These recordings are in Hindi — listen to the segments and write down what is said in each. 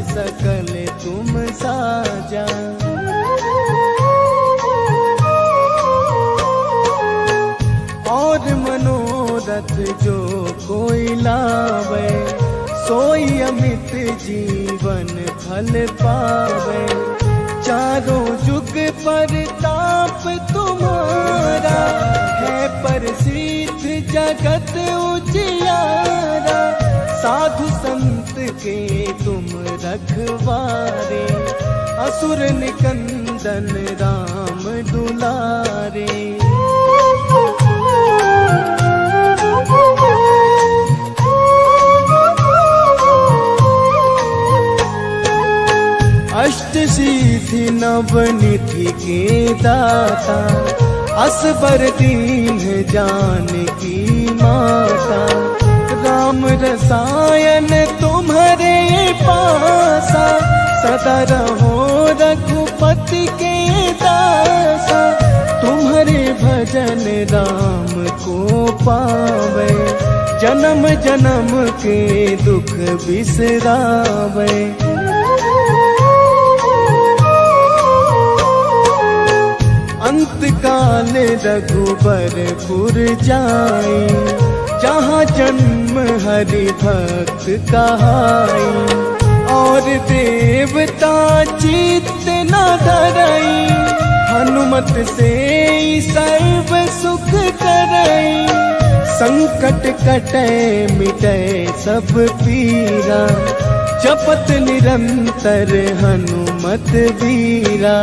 सकल तुम साजा। और मनोरथ जो कोई लावे, सोई अमित जीवन फल पावे। चारों जुग पर ताप तुम्हारा, है प्रसिद्ध जगत उजियारा। साधु संत के तुम रखवारे, असुर निकंदन राम दुलारे। अष्ट सिद्धि नवनिधि के दाता, असबर दीन जानकी माता। राम रसायन तुम्हारे पासा, सदा रहो रघुपति के दासा। तुम्हारे भजन राम को पावे, जन्म जन्म के दुख बिसरावे। अंत काल रघुबरपुर जाई, जहाँ जन्म हरि भक्त कहाई। और देवता चित्त न धरई, हनुमत से सर्व सुख करई। संकट कटे मिटे सब पीरा, जपत निरंतर हनुमत वीरा।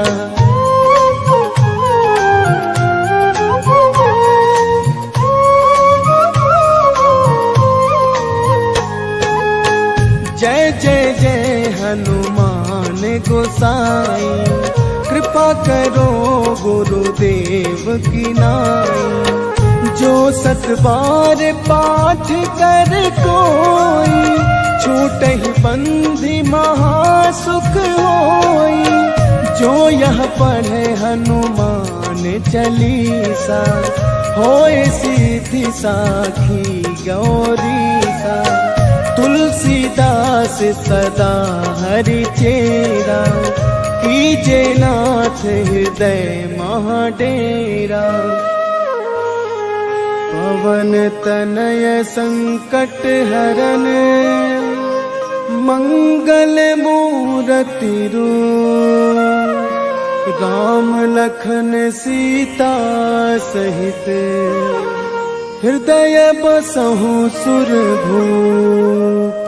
जय जय जय हनुमान गोसाई, कृपा करो गुरुदेव की नाई। जो सत बार पाठ कर कोई, छूटहि बंधि महासुख होई। जो यह पढ़े हनुमान चालीसा, होए सिद्धि साखी गौरीसा। तुलसीदास सदा हरि चेरा, कीजे नाथ हृदय महाडेरा। पवन तनय संकट हरन, मंगल मूरति रूप। राम लखन सीता सहित, हृदय बसहु सुरभूप।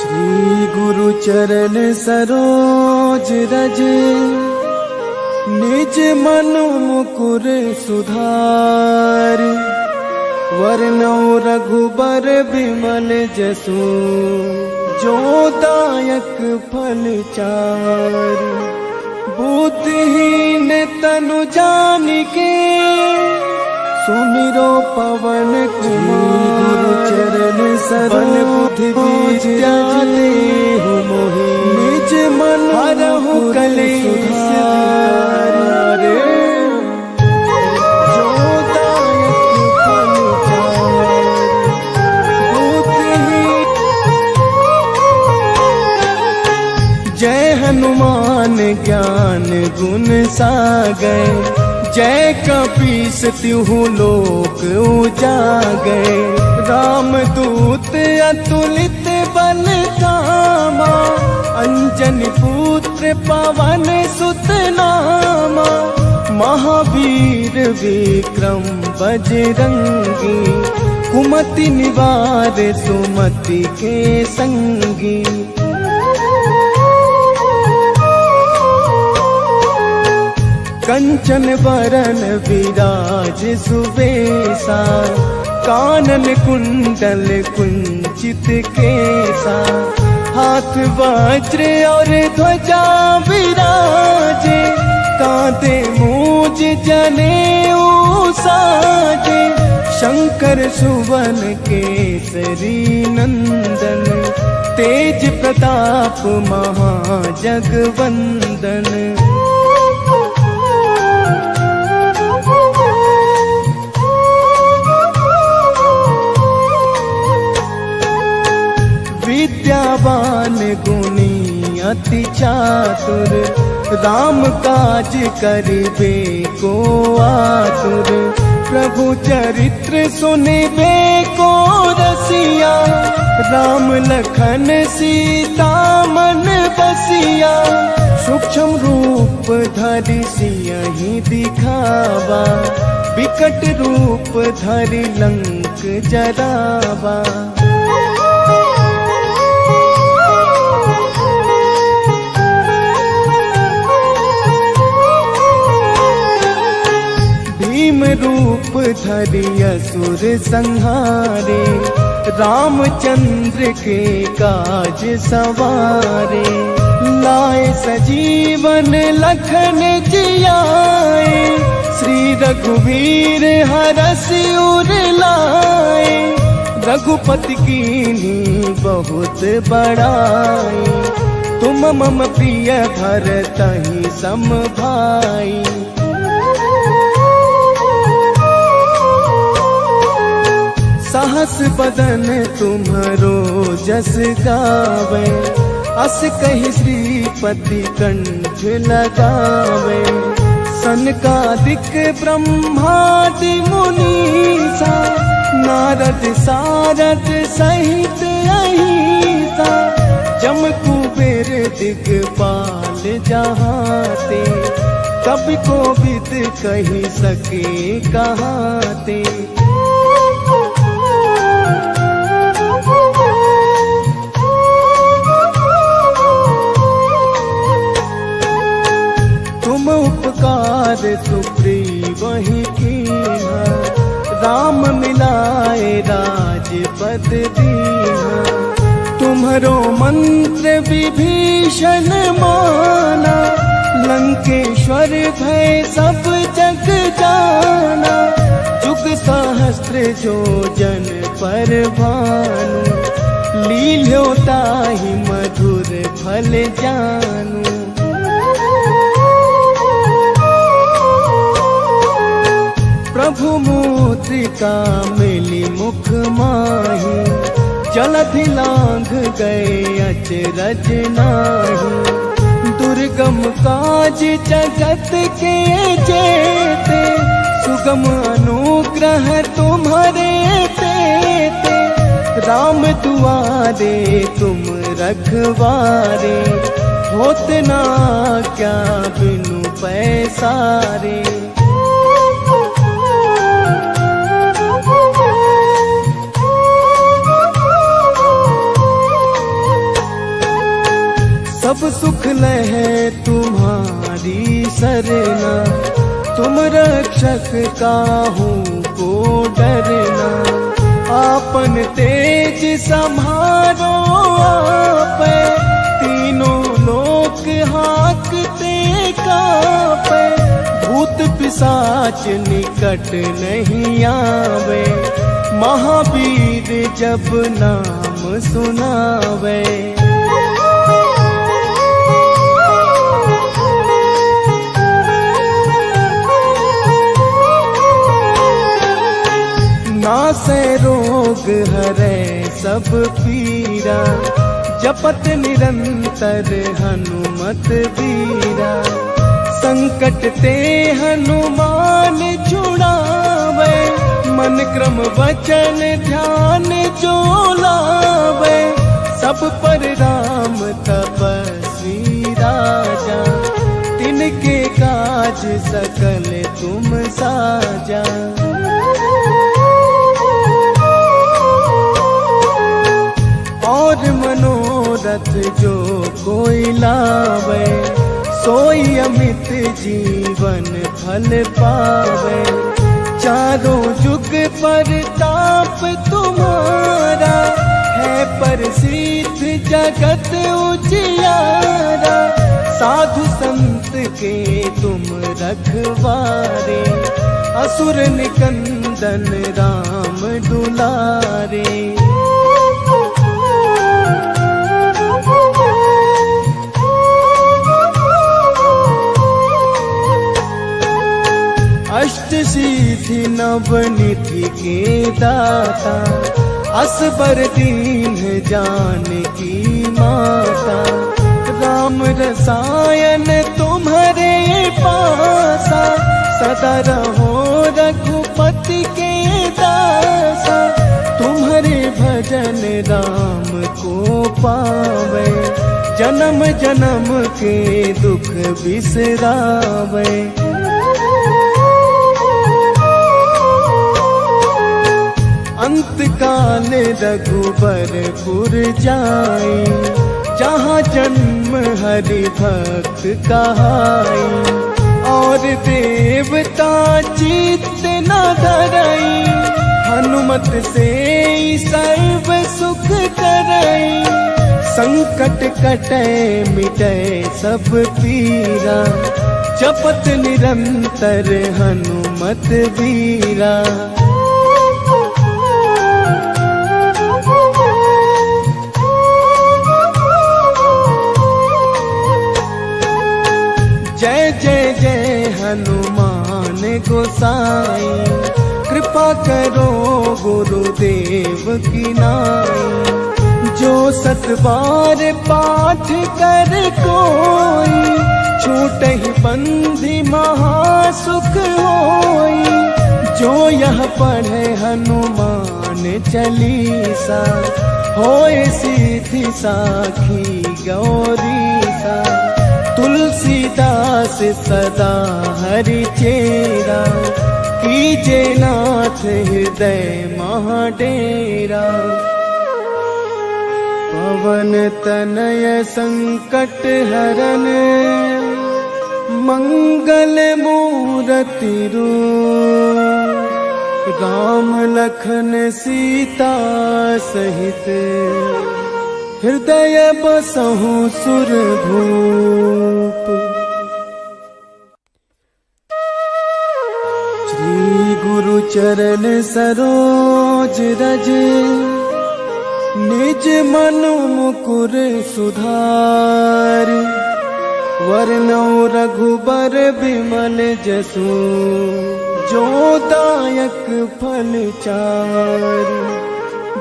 श्री गुरु चरण सरोज रज, निज मनु मुकुर सुधार। वरनौ रघुबर बिमल जसु, जो दायक फल चार। बुद्धिहीन तनु जानिके, सुमिरो पवन कुमार। गुरु चरण सरोज बुद्धि देहु मोहि, निज मन हरहु कलेश धार। जो दायक फल चार, बुद्धिहीन। जय हनुमान ज्ञान गुण सागर, जय कपीस तिहु लोक उजागर। रामदूत अतुलित बल धामा, अंजनी पुत्र पवन सुत नामा। महावीर विक्रम बजरंगी, कुमति निवार सुमति के संगी। कंचन बरन विराज सुवेशा, कानन कुंडल कुंचित केसा। हाथ वज्र और ध्वजा विराजे, कांधे मूज जनेऊ साजे। शंकर सुवन केसरी नंदन, तेज प्रताप महाजगवंदन। अति चातुर, राम काज करिबे को आतुर। प्रभु चरित्र सुनिबे को रसिया, राम लखन सीता मन बसिया। सूक्ष्म रूप धरि सियहि दिखावा, विकट रूप धरि लंक जरावा। भीम रूप धरि असुर संहारे, रामचंद्र के काज सवारे। लाए सजीवन लखन जियाए, श्री रघुवीर हरषि उर लाए। रघुपति कीन्ही बहुत बड़ाई, तुम मम प्रिय भरतहि सम भाई। सहस बदन तुम्हरो जस गावे, अस कहि श्रीपति कंठ लगावे। सनकादिक ब्रह्मादि मुनीसा, नारद सारद सहित अहिसा। जम कुबेर दिगपाल जहाते, कवि कोविद कहि सके कहाते। उपकार सुग्रीवहि कीन्हा, राम मिलाए राजपद दीन्हा। तुम्हरो मंत्र विभीषण माना, लंकेश्वर भय सब जग जाना। जुग सहस्त्र जो जन पर भानु, लील्यो ताहि मधुर फल जानू। प्रभु मुद्रिका मिली मुख माही, जलधि लांघ गए अचरज नाही। दुर्गम काज जगत के जेते, सुगम अनुग्रह तुम्हारे तेते। राम दुआरे तुम रखवारे, होत ना क्या बिनु पैसारे। सब सुख लहे तुम्हारी सरना, तुम रक्षक काहू को डरना। आपन तेज सम्हारो आपे, तीनों लोक हाकते कापे। भूत पिशाच निकट नहीं आवे, महावीर जब नाम सुनावे। नासै रोग हरै सब पीरा, जपत निरंतर हनुमत बीरा। संकट ते हनुमान छुड़ावे, मन क्रम वचन ध्यान जो लावे। सब पर राम तपस्वी राजा, तिनके काज सकल तुम साजा। और मनोरथ जो कोई लावे, सोई अमित जीवन फल पावे। चारों जुग परताप तुम्हारा, है प्रसिद्ध जगत उजियारा। साधु संत के तुम रखवारे, असुर निकंदन राम दुलारे। अष्ट सिद्धि नवनिधि के दाता, असबर दीन जानकी माता। राम राम रसायन तुम्हारे पासा, सदा रहो रघुपति के दासा। तुम्हारे भजन राम को पावे, जन्म जन्म के दुख बिसरावे। अंत काल रघुबरपुर जाई, जहाँ जन्म हरि भक्त कहाई। और देवता चित्त न धरई, हनुमत से सर्व सुख करई। संकट कटे मिटे सब पीरा, जपत निरंतर हनुमत वीरा। जय जय जय हनुमान गोसाई, कृपा करो गुरुदेव की नाई। जो सत बार पाठ कर कोई, छूटहि बंधि महासुख होई। जो यह पढ़े हनुमान चालीसा, होए सिद्धि साखी गौरीसा। तुलसीदास सदा हरि चेरा, कीजे नाथ हृदय महाडेरा। पवन तनय संकट हरन, मंगल मूरति रूप। राम लखन सीता सहित, हृदय बसहु सुरभूप। श्री गुरु चरण सरोज रज, निज मनु मुकुर सुधार। वरनौ रघुबर बिमल जसु, जो दायक फल चार।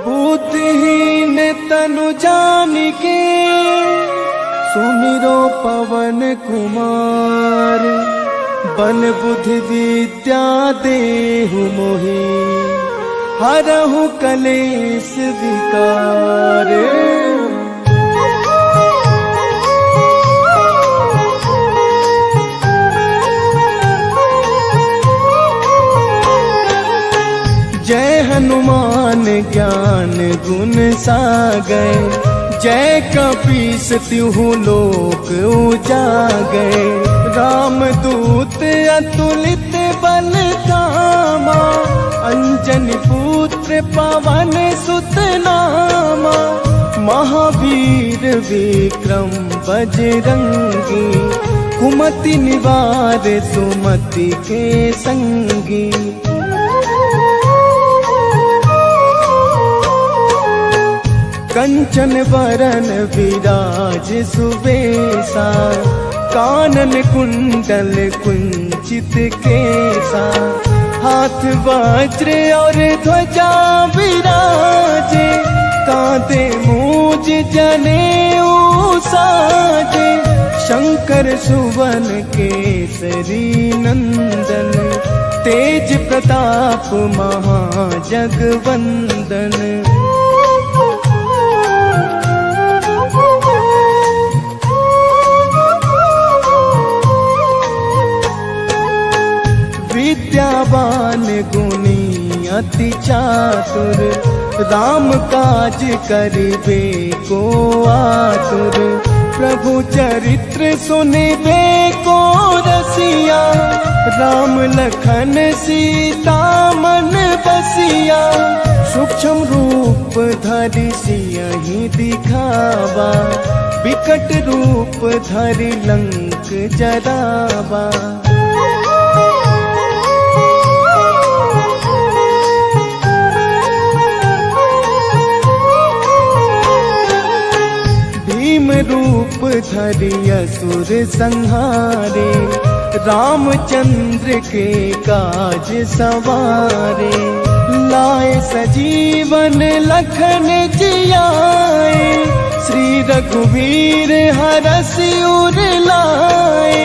बुद्धिहीन तनु जानिके, सुमिरो पवन कुमार। बल बुद्धि विद्या देहु मोहि, हरहु कलेश विकार। जय हनुमान ज्ञान गुण सागर, जय कपीस तिहु लोक उजागर। रामदूत अतुलित बल धामा, अंजनी पुत्र पवन सुत नामा। महावीर विक्रम बजरंगी, कुमति निवार सुमति के संगी। कंचन वरन विराज सुबेसा, कानन कुंडल कुंचित केसा। हाथ वज्र और ध्वजा विराजे, कांधे मूज जनेऊ साजे। शंकर सुवन केसरी नंदन, तेज प्रताप महाजगवंदन। विद्यावान गुणी अति चातुर, राम काज करिबे को आतुर। प्रभु चरित्र सुनिबे को रसिया, राम लखन सीता मन बसिया। सूक्ष्म रूप धरि सियहि दिखावा, विकट रूप धरि लंक जरावा। भीम रूप धरि असुर संहारे, रामचंद्र के काज सवारे। लाए सजीवन लखन जियाए, श्री रघुवीर हरसि उर लाए,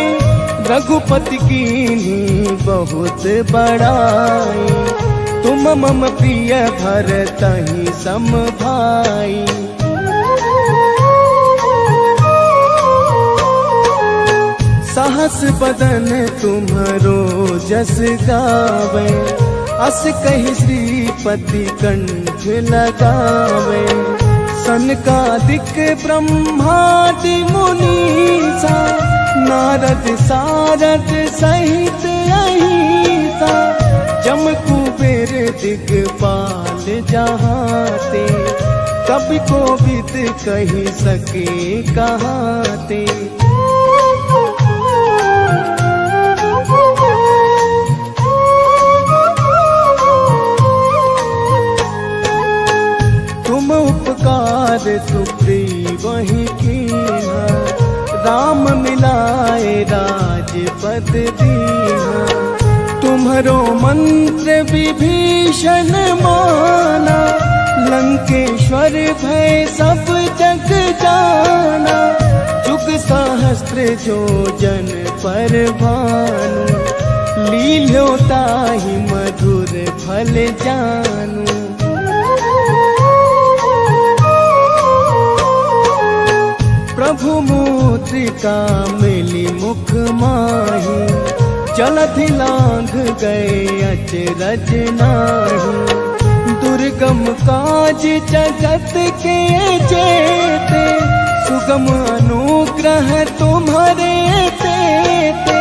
रघुपति कीन्ही बहुत बड़ाई। तुम मम प्रिय भरतहि सम भाई। सहस बदन तुम्हरो जस गावे, अस कहि श्रीपति कंठ लगावे। सनकादिक ब्रह्मादि मुनीसा, नारद सारद सहित अहिसा। जम कुबेर दिगपाल जहाते, कवि कोविद कहि सके कहाते। तुम उपकार सुग्रीवहि कीन्हा, राम मिलाए राजपद दीन्हा। तुम्हरो मंत्र विभीषण माना, लंकेश्वर भय सब जग जाना। जुग सहस्त्र जो जन पर भानु, लील्यो ताहि मधुर फल जानू। प्रभु मुद्रिका मिली मुख माही, जलधि लांघ गए अचरज नाही। दुर्गम काज जगत के जेते, सुगम अनुग्रह तुम्हारे तेते।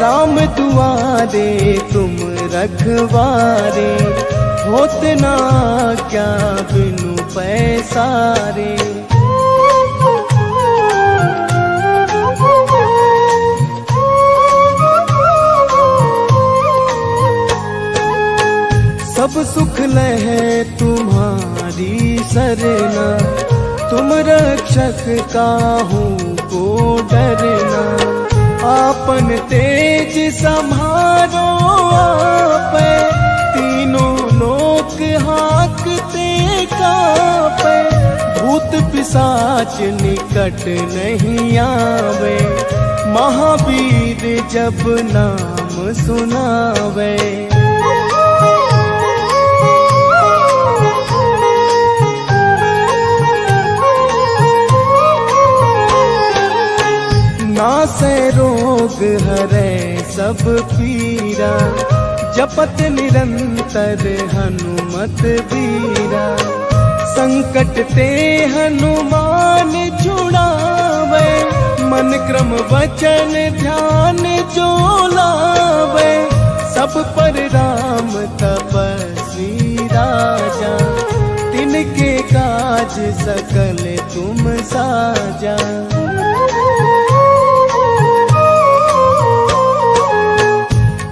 राम दुआरे तुम रखवारे, होत ना क्या बिनु पैसारे। सब सुख लहे तुम्हारी सरना, तुम रक्षक काहू को डरना। आपन तेज समारो आपै, तीनों लोक हाकते कापै। भूत पिशाच निकट नहीं आवे, महावीर जब नाम सुनावे। नासै रोग हरै सब पीरा, जपत निरंतर हनुमत बीरा। संकट ते हनुमान छुड़ावे, मन क्रम वचन ध्यान जो लावे। सब पर राम तपस्वी राजा, तिनके काज सकल तुम साजा।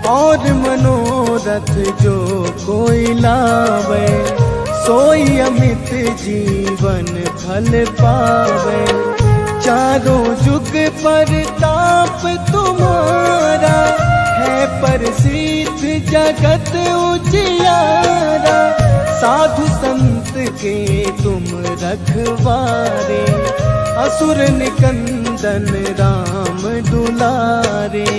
और मनोरथ जो कोई लावे, सोई अमित जीवन फल पावे। चारों जुग परताप तुम्हारा, है प्रसिद्ध जगत उजियारा। साधु संत के तुम रखवारे, असुर निकंदन राम दुलारे।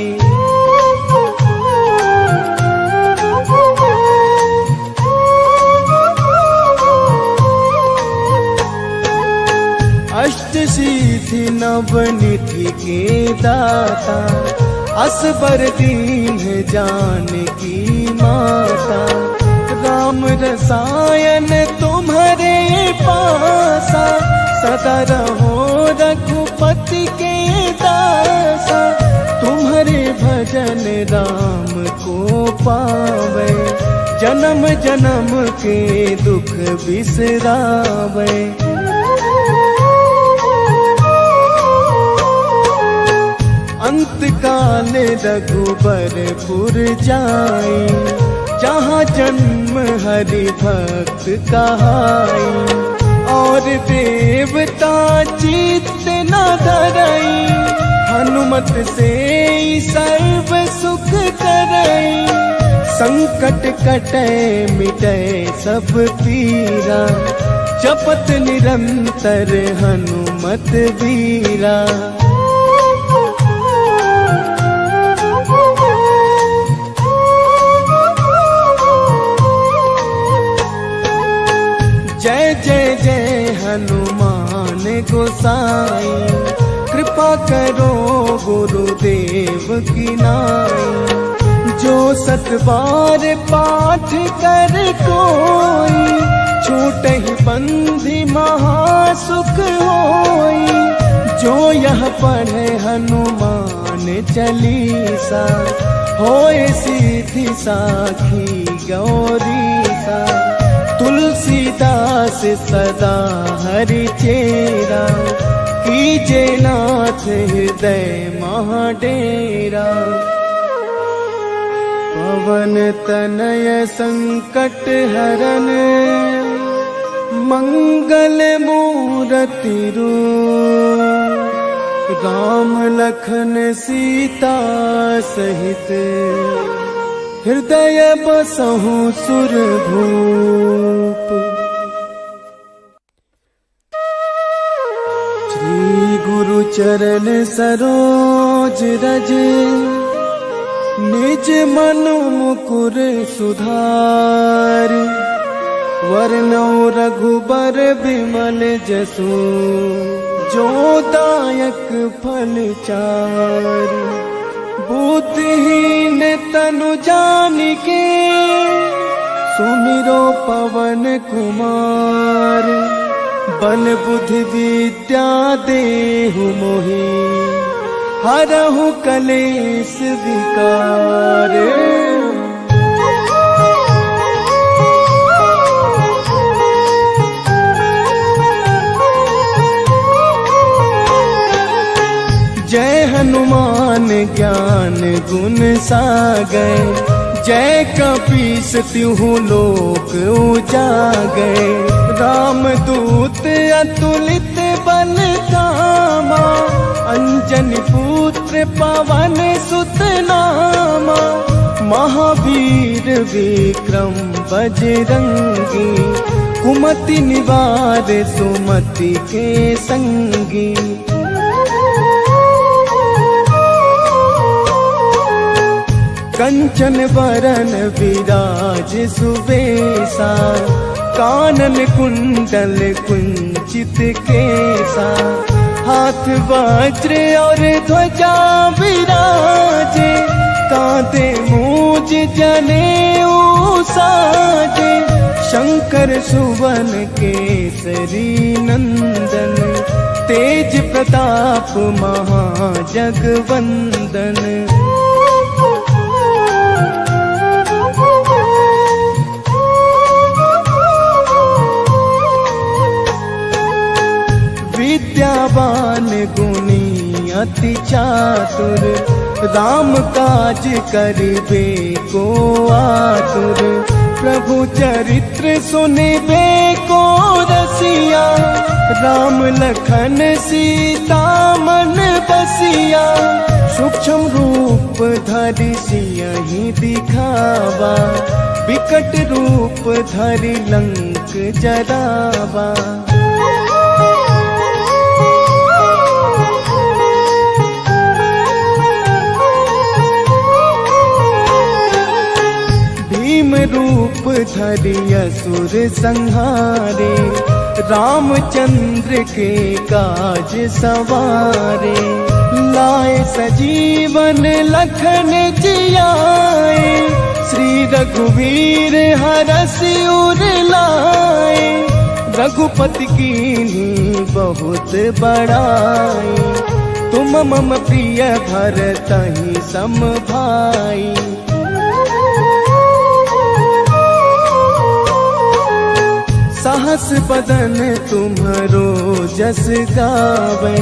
अष्ट सिद्धि नवनिधि के दाता, असबर दीन जानकी माता। राम रसायन तुम्हारे पासा, सदा रहो रघुपति के दासा। तुम्हारे भजन राम को पावे, जन्म जन्म के दुख बिसरावे। अंत काल रघुबरपुर जाई, जहाँ जन्म हरि भक्त कहाई। और देवता चित्त न धरई, हनुमत से सर्व सुख करई। संकट कटे मिटे सब पीरा, जपत निरंतर हनुमत वीरा। जय जय जय हनुमान गोसाई, कृपा करो गुरुदेव की नाई। जो 7 बार पाठ कर कोई, छूटहि बंधि महासुख होई। जो यह पढ़े हनुमान चालीसा, होए सीधी साखी गौरीसा। तुलसीदास सदा हरि चेरा, कीजे नाथ हृदय महाडेरा। पवन तनय संकट हरन, मंगल मूरति रूप। राम लखन सीता सहित, हृदय बसहु सुरभूप। श्री गुरु चरण सरोज रज, निज मनु मुकुर सुधारि। वरनौ रघुबर बिमल जसु, जो दायक फल चारि। बुद्धिहीन तनु जानिके, सुमिरो पवन कुमार। बल बुद्धि विद्या देहु मोहि, हरहु कलेश विकार। जय हनुमान ज्ञान गुण सागर, जय कपीस तिहु लोक उजागर। रामदूत अतुलित बल धामा, अंजनी पुत्र पवन सुत नामा। महावीर विक्रम बजरंगी, कुमति निवार सुमति के संगी। कंचन वरन विराज सुबेसा, कानन कुंडल कुंचित केसा। हाथ वज्र और ध्वजा विराजे, कांधे मूज जनेऊ साजे। शंकर सुवन केसरी नंदन, तेज प्रताप महाजगवंदन। विद्यावान गुणी अति चातुर, राम काज करिबे को आतुर। प्रभु चरित्र सुनिबे को रसिया, राम लखन सीता मन बसिया। सूक्ष्म रूप धरि सियहि दिखावा, विकट रूप धरि लंक जरावा। भीम रूप धरि असुर संहारे, रामचंद्र के काज सवारे। लाए सजीवन लखन जियाए, श्री रघुवीर हरषि उर लाए। रघुपति कीन्ही बहुत बड़ाई, तुम मम प्रिय भरतहि सम भाई। सहस बदन तुम्हरो जस गावे,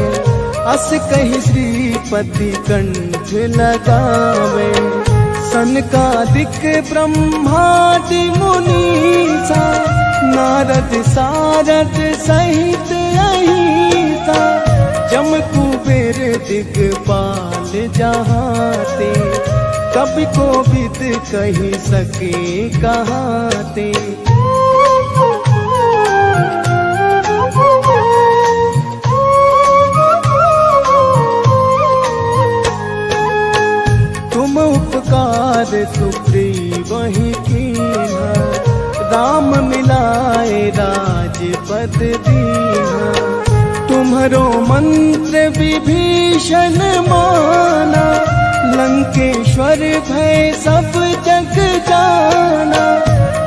अस कहि श्रीपति कंठ लगावे। सनकादिक ब्रह्मादि मुनीसा, नारद सारद सहित अहिसा। जम कुबेर दिगपाल जहाते, कवि कोविद कहि सके कहाते। राज पद दीना। तुम्हारो मंत्र विभीषण माना, लंकेश्वर भय सब जग जाना।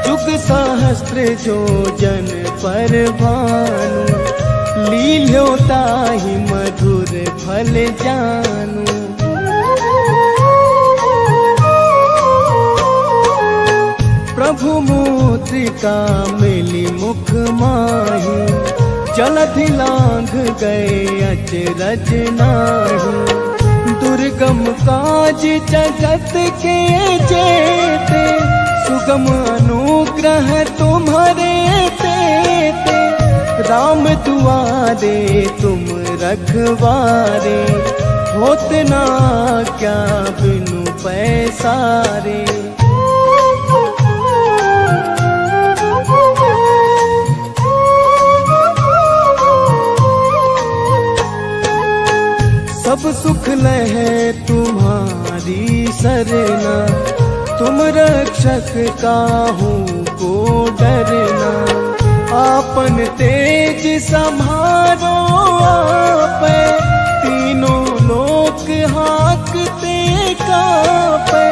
जुग सहस्त्र जो जन पर भानु, लील्यो ताहि मधुर फल जानू। प्रभु मुद्रिका मिली मुख माही, जलधि लांघ गए अचरज नाही। दुर्गम काज जगत के जेते, सुगम अनुग्रह तुम्हारे तेते। राम दुआरे तुम रखवारे, होत ना क्या बिनु पैसारे। सब सुख लहे तुम्हारी सरना, तुम रक्षक काहू को डरना। आपन तेज सम्हारो आपे, तीनों लोक हाकते कापे।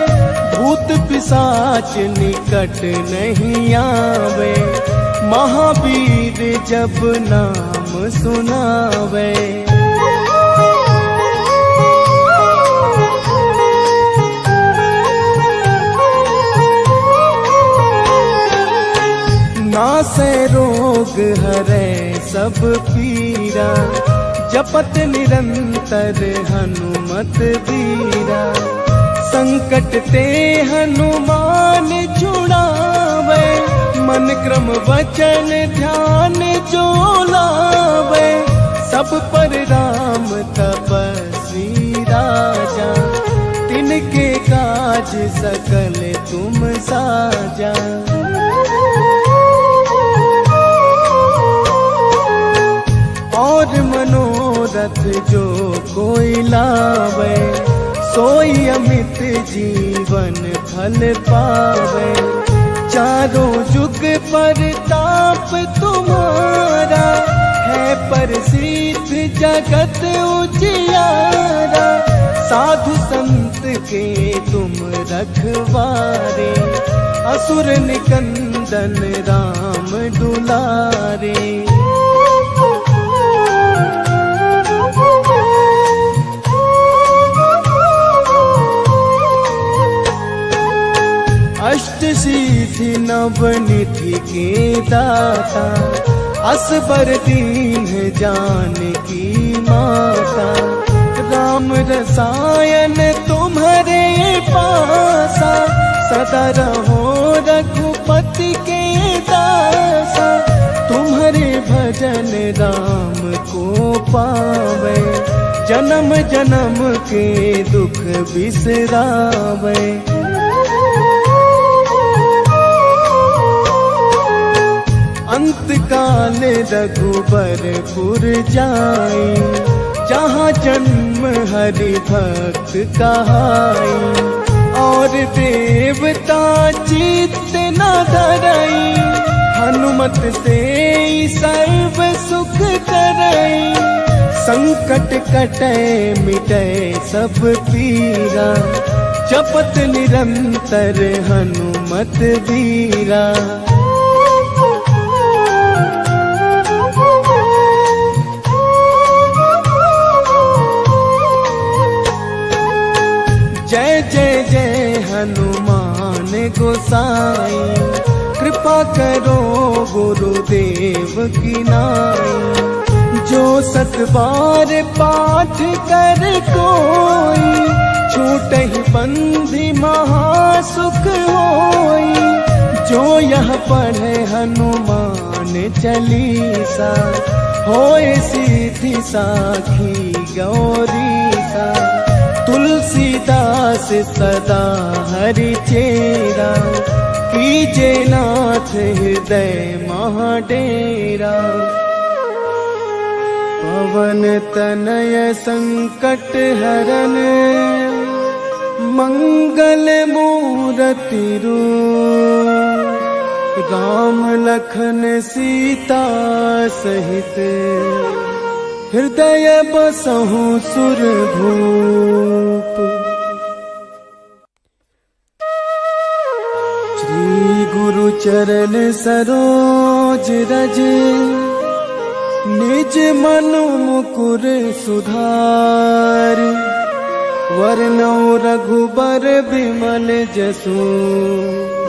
भूत पिशाच निकट नहीं आवे, महावीर जब नाम सुनावे। नासै रोग हरै सब पीरा, जपत निरंतर हनुमत बीरा। संकट ते हनुमान छुड़ावे, मन क्रम वचन ध्यान जो लावे। सब पर राम तपस्वी राजा, तिनके काज सकल तुम साजा। और मनोरथ जो कोई लावे, सोई अमित जीवन फल पावे। चारों जुग परताप तुम्हारा, है प्रसिद्ध जगत उजियारा। साधु संत के तुम रखवारे, असुर निकंदन राम दुलारे। अष्ट सिद्धि नवनिधि के दाता, असबर दीन जानकी माता। राम रसायन तुम्हारे पासा, सदा रहो रघुपति के दासा। तुम्हारे भजन राम को पावे, जन्म जन्म के दुख बिसरावे। अंत काल रघुबरपुर जाई, जहाँ जन्म हरि भक्त कहाई। और देवता चित्त न धरई, हनुमत से सर्व सुख करई। संकट कटे मिटे सब पीरा, जपत निरंतर हनुमत वीरा। जय जय जय हनुमान गोसाई, कृपा करो गुरुदेव की नाई। जो सत बार पाठ कर कोई, छूटहि बंधि महासुख होई। जो यह पढ़े हनुमान चालीसा, होए सीधी साखी गौरीसा। तुलसीदास सदा हरि चेरा, कीजे नाथ हृदय महाडेरा। पवन तनय संकट हरन, मंगल मूरति रूप। राम लखन सीता सहित हृदय बसहु सुरभूप। श्री गुरु चरण सरोज रज निज मनु मुकुर सुधार। वरनौ रघुबर बिमल जसु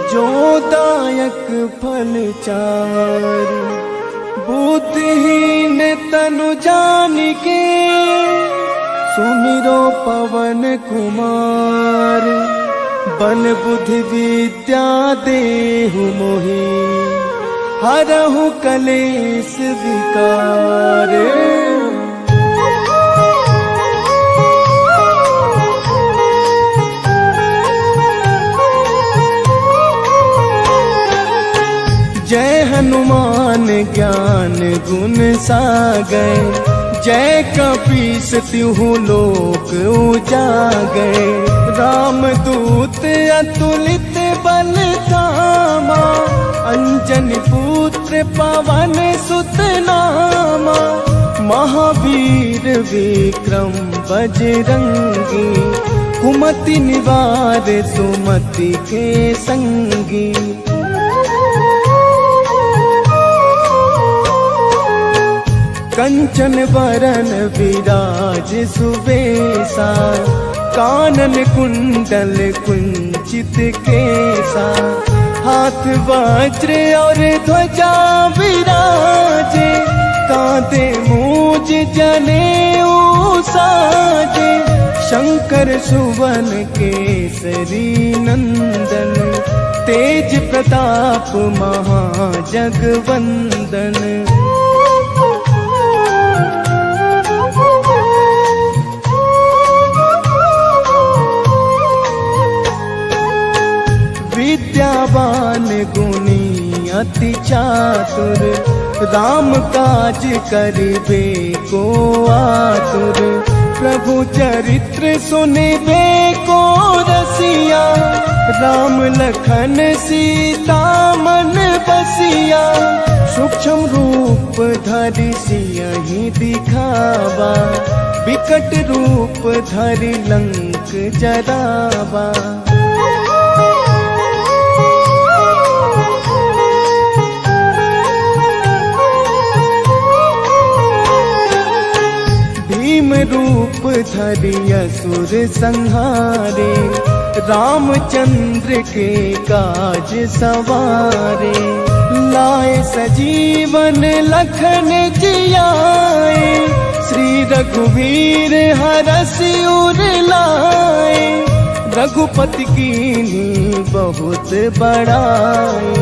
जो दायक फल चार। बुद्धिहीन तनु जानिके सुमिरो पवन कुमार। बल बुद्धि विद्या देहु मोहि हरहु कलेश विकार। जय हनुमान ज्ञान गुण सागर। जय कपीस तिहु लोक उजागर। रामदूत अतुलित बल धामा। अंजनी पुत्र पवन सुत नामा। महावीर विक्रम बजरंगी। कुमति निवार सुमति के संगी। कंचन वरन विराज सुबेसा। कानन कुंडल कुंचित केसा। हाथ वज्र और ध्वजा विराजे। कांधे मूज जनेऊ साजे। शंकर सुवन केसरी नंदन। तेज प्रताप महाजगवंदन। विद्यावान गुणी अति चातुर। राम काज करिबे को आतुर। प्रभु चरित्र सुनिबे को रसिया। राम लखन सीता मन बसिया। सूक्ष्म रूप धरि सियहि दिखावा। विकट रूप धरि लंक जरावा। भीम रूप धरि असुर संहारे। रामचंद्र के काज सवारे। लाए सजीवन लखन जियाए। श्री रघुवीर हरषि उर लाए। रघुपति कीन्ही बहुत बड़ाई।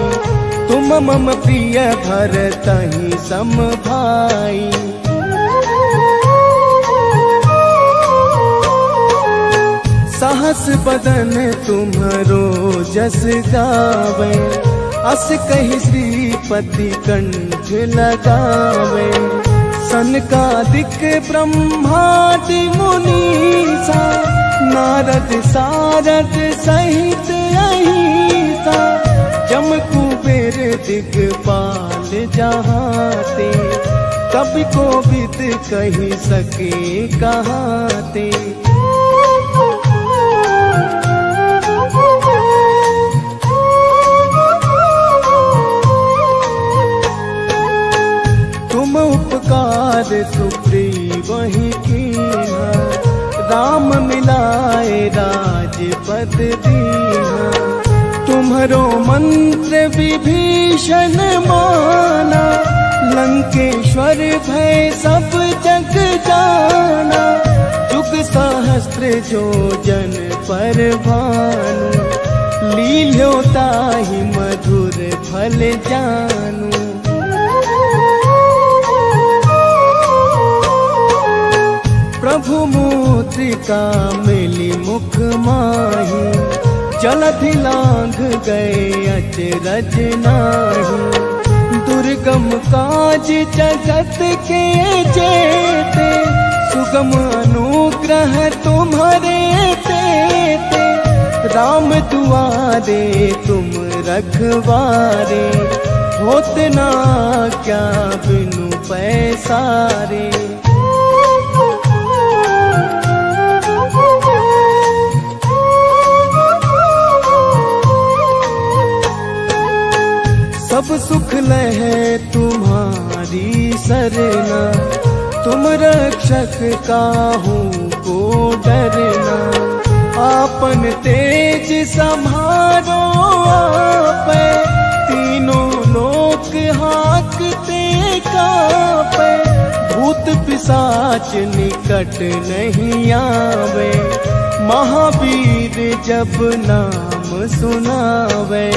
तुम मम प्रिय भरतहि सम भाई। सहस बदन तुम्हरो जस गावे। अस कहि श्रीपति कंठ लगावे। सनकादिक ब्रह्मादि मुनीसा। नारद सारद सहित अहिसा। जम कुबेर दिगपाल जहाते। कवि कोविद कहि सके कहाते। तुम उपकार सुग्रीवहि कीन्हा। राम मिलाए राजपद दीन्हा। तुम्हरो मंत्र विभीषण माना। लंकेश्वर भय सब जग जाना। जुग सहस्त्र जो जन पर भानु। लील्यो ताहि मधुर फल जानू। प्रभु मुद्रिका मिली मुख माही। जलधि लांघ गए अचरज नाही। दुर्गम काज जगत के जेते। सुगम अनुग्रह तुम्हारे तेते। राम दुआरे तुम रखवारे, होत ना क्या बिनु पैसारे। सब सुख लहे तुम्हारी सरना, तुम रक्षक काहू को डरना। आपन तेज संभारो आपे, तीनों लोक हाकते कापे। भूत पिशाच निकट नहीं आवे, महावीर जब नाम सुनावे।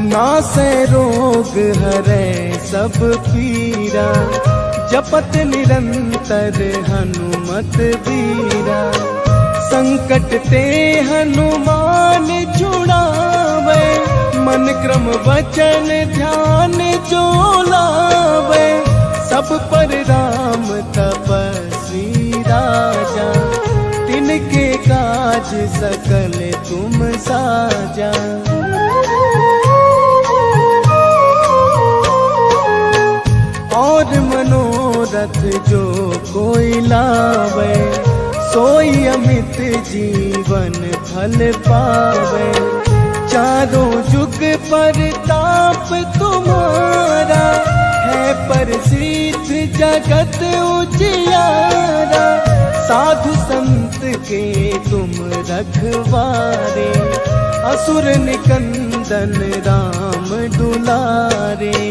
नासै रोग हरै सब पीरा, जपत निरंतर हनुमत बीरा। संकट ते हनुमान छुड़ावे, मन क्रम वचन ध्यान जो लावे। सब पर राम तपस्वी राजा, तिनके काज सकल तुम साजा। और मनोरथ जो कोई लावे, सोई अमित जीवन फल पावे। चारों जुग पर ताप तुम्हारा, है प्रसिद्ध जगत उजियारा। साधु संत के तुम रखवारे, असुर निकंदन राम दुलारे।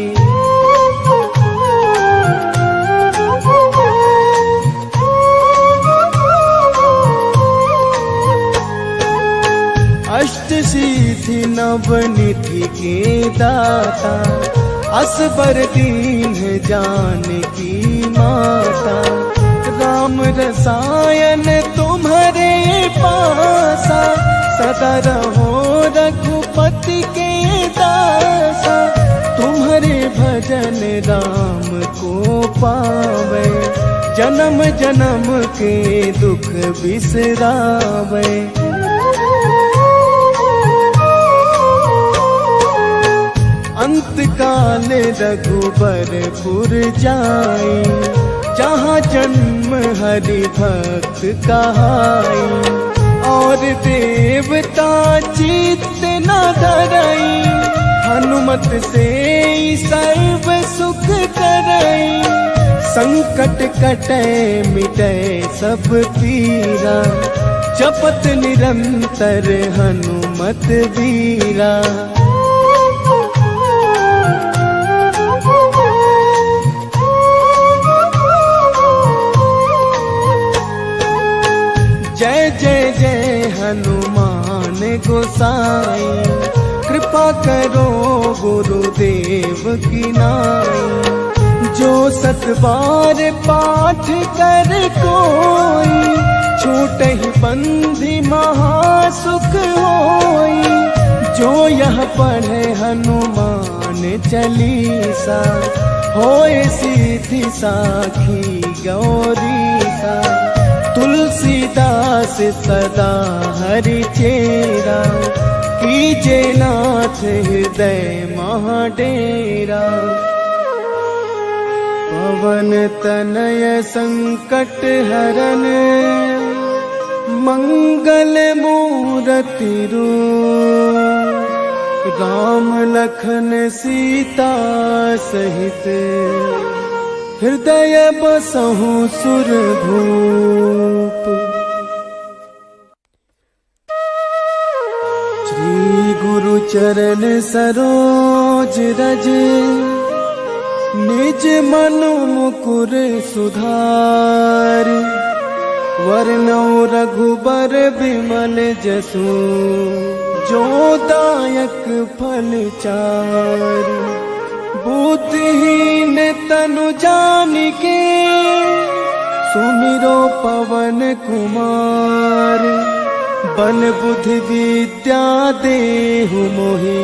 अष्ट सिद्धि नवनिधि के दाता, असबर दीन जानकी माता। राम रसायन तुम्हारे पासा, सदा रहो रघुपति के दासा। तुम्हारे भजन राम को पावे, जन्म जन्म के दुख बिसरावे। अंत काल रघुबरपुर जाई, जहाँ जन्म हरि भक्त कहाई। और देवता चित्त न धरई, हनुमत से सर्व सुख करई। संकट कटे मिटे सब पीरा, जपत निरंतर हनुमत वीरा। जय जय जय हनुमान गोसाई, कृपा करो गुरुदेव की नाई। जो सत बार पाठ कर कोई, छूटहि बंधि महासुख होई। जो यह पढ़े हनुमान चालीसा, होए सीधी साखी गौरीसा। तुलसीदास सदा हरि चेरा, कीजे नाथ हृदय महाडेरा। पवन तनय संकट हरन, मंगल मूरति रूप। राम लखन सीता सहित, हृदय बसहु सुरभूप। श्री गुरु चरण सरोज रज, निज मनु मुकुर सुधार। वर्णौ रघुबर बिमल जसु, जो दायक फल चार। बुद्धिहीन तनु जानिके, सुमिरो पवन कुमार। बल बुद्धि विद्या देहु मोहि,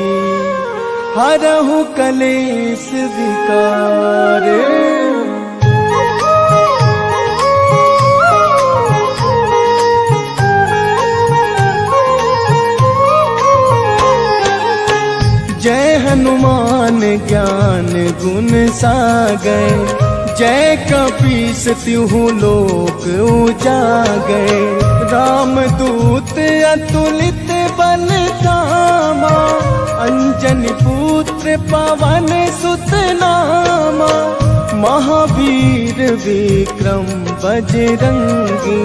हरहु कलेश विकार। जय हनुमान ज्ञान गुण सागर, जय कपीस तिहु लोक उजागर। रामदूत अतुलित बल धामा, अंजनी पुत्र पवन सुत नामा। महावीर विक्रम बजरंगी,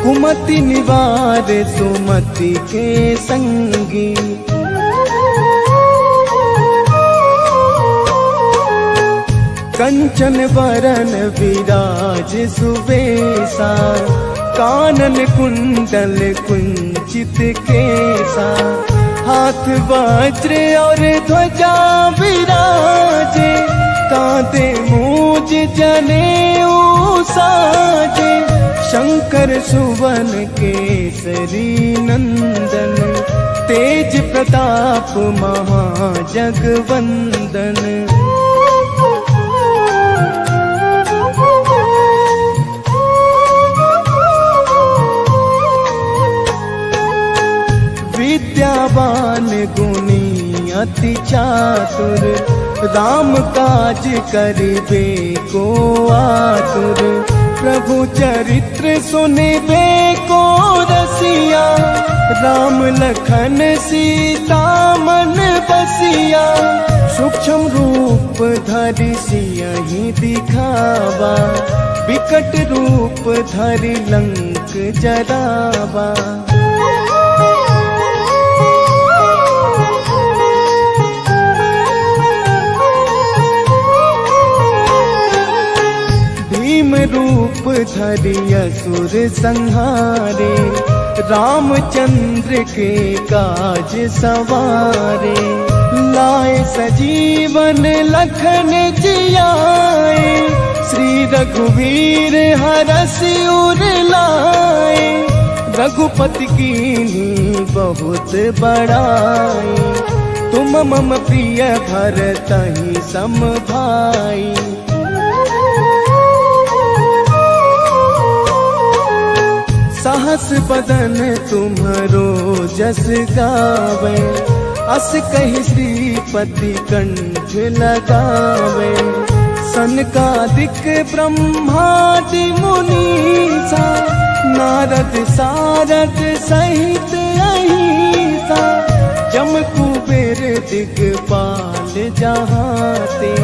कुमति निवार सुमति के संगी। कंचन वरन विराज सुबेसा, कानन कुंडल कुंचित केसा। हाथ वज्र और ध्वजा विराजे, कांधे मूज जनेऊ साजे। शंकर सुवन केसरी नंदन, तेज प्रताप महाजगवंदन। विद्यावान गुणी अति चातुर, राम काज करिबे को आतुर। प्रभु चरित्र सुनिबे को रसिया, राम लखन सीता मन बसिया। सूक्ष्म रूप धरि सियहि दिखावा, विकट रूप धरि लंक जरावा। भीम रूप धरि असुर संहारे, रामचंद्र के काज सवारे। लाए सजीवन लखन जियाए, श्री रघुवीर हरषि उर लाए। रघुपति कीन्ही बहुत बड़ाई, तुम मम प्रिय भरतहि सम भाई। सहस बदन तुम्हरो जस गावे, अस कहि श्रीपति कंठ लगावे। सनकादिक ब्रह्मादि मुनीसा, नारद सारद सहित अहिसा। जम कुबेर दिगपाल जहाते,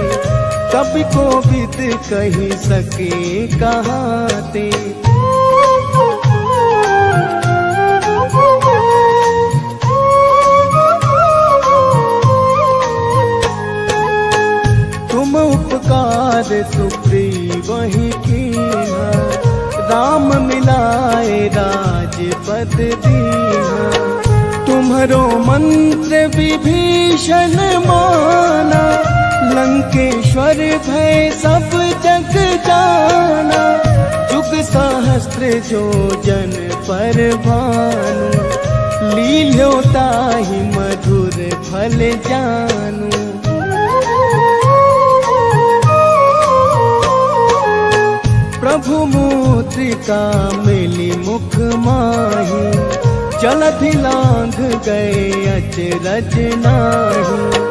कवि कोविद कहि सके कहाते। तुम उपकार सुग्रीवहि कीन्हा, राम मिलाए राजपद दीन्हा। तुम्हरो मंत्र विभीषण माना, लंकेश्वर भय सब जग जाना। जुग सहस्त्र जो जन पर भानु, लील्यो ताहि मधुर फल जानू। प्रभु मुद्रिका मिली मुख माही, जलधि लांघ गए अचरज नाही।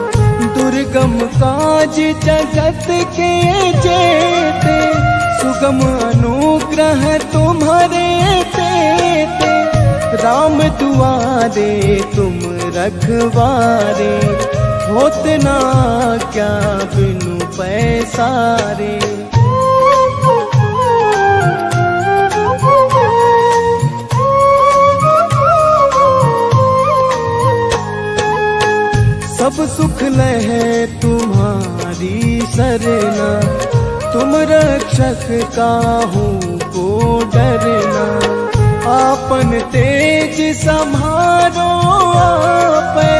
दुर्गम काज जगत के जेते, सुगम अनुग्रह तुम्हारे तेते। राम दुआरे तुम रखवारे, होत ना क्या बिनु पैसारे। सब सुख लहे तुम्हारी सरना, तुम रक्षक काहू को डरना। आपन तेज सम्हारो आपै,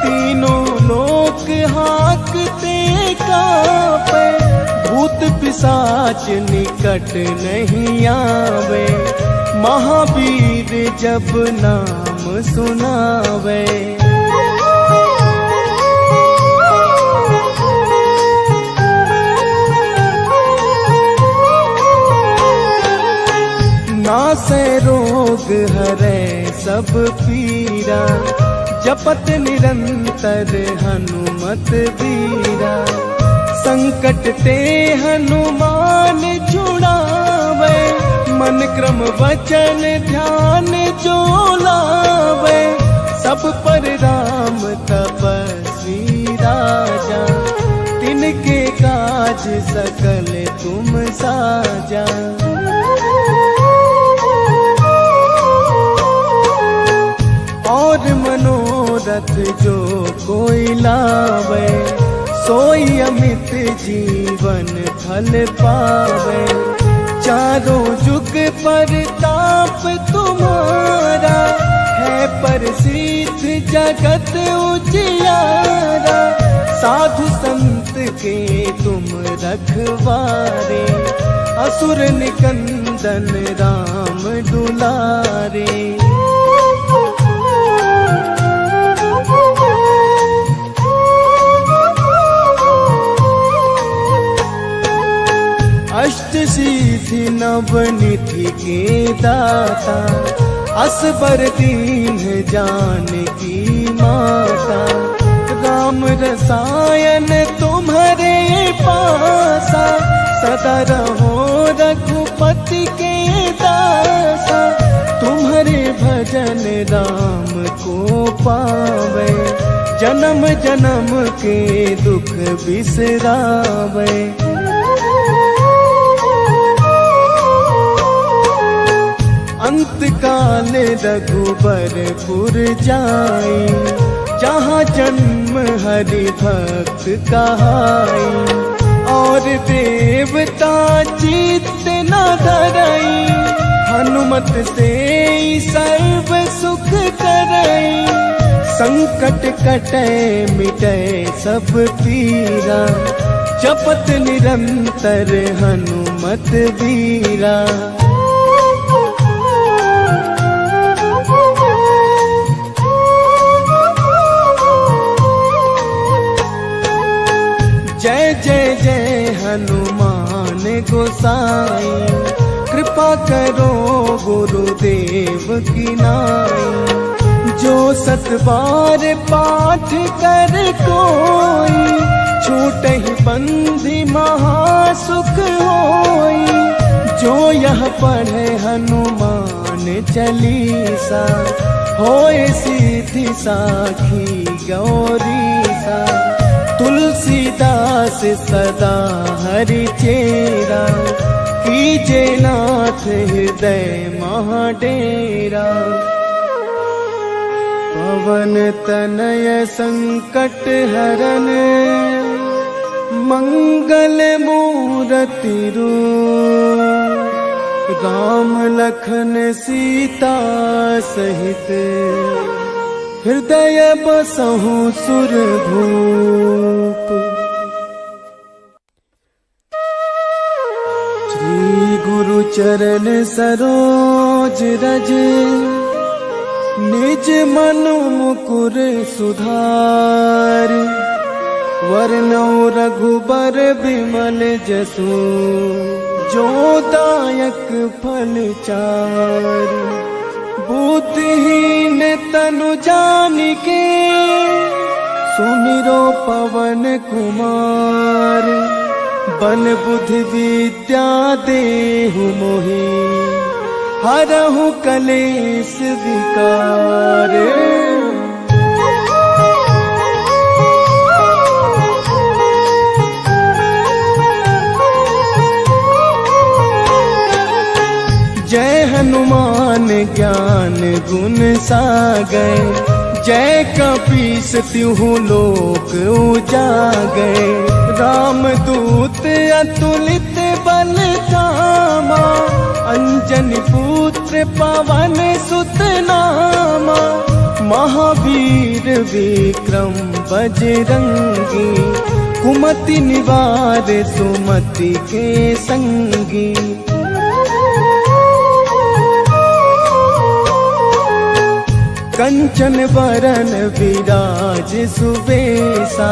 तीनों लोक हाकते कापै। भूत पिशाच निकट नहीं आवे, महावीर जब नाम सुनावे। नासै रोग हरै सब पीरा, जपत निरंतर हनुमत बीरा। संकट ते हनुमान छुड़ावे, मन क्रम वचन ध्यान जो लावे। सब पर राम तपस्वी राजा, तिनके काज सकल तुम साजा। और मनोरथ जो कोई लावे, सोई अमित जीवन फल पावे। चारों जुग परताप तुम्हारा, है प्रसिद्ध जगत उजियारा। साधु संत के तुम रखवारे, असुर निकंदन राम दुलारे। अष्ट सिद्धि नवनिधि के दाता, असबर दीन जानकी माता। राम रसायन तुम्हारे पासा, सदा रहो रघुपति के दासा। तुम्हारे भजन राम को पावे, जन्म जन्म के दुख बिसरावे। अंत काल रघुबरपुर जाई, जहाँ जन्म हरि भक्त कहाई। और देवता चित्त न धरई, हनुमत से सर्व सुख करई। संकट कटै मिटै सब पीरा, जपत निरंतर हनुमत बीरा। जय जय जय हनुमान गोसाई, कृपा करो गुरुदेव की नाई। जो सत बार पाठ कर कोई, छूटहि बंधि महासुख होई। जो यह पढ़े हनुमान चालीसा, होए सिद्धि साखी गौरीसा। तुलसीदास सदा हरि चेरा, कीजे नाथ हृदय महाडेरा। पवन तनय संकट हरन, मंगल मूरति रूप। राम लखन सीता सहित, हृदय बसहु सुरभूप। श्री गुरु चरण सरोज रज, निज मनु मुकुर सुधार। वर्णौ रघुबर बिमल जसु, जो दायक फल चार। बुद्धिहीन तनु जानिके, सुमिरो पवन कुमार। बल बुद्धि विद्या देहु मोहि, हरहु कलेश विकार। जय हनुमान ज्ञान गुण सागर, जय कपीस तिहु लोक उजागर। राम दूत अतुलित बल धामा, अंजनी पुत्र पवन सुत नामा। महावीर विक्रम बजरंगी, कुमति निवार सुमति के संगी। कंचन वरन विराज सुबेसा,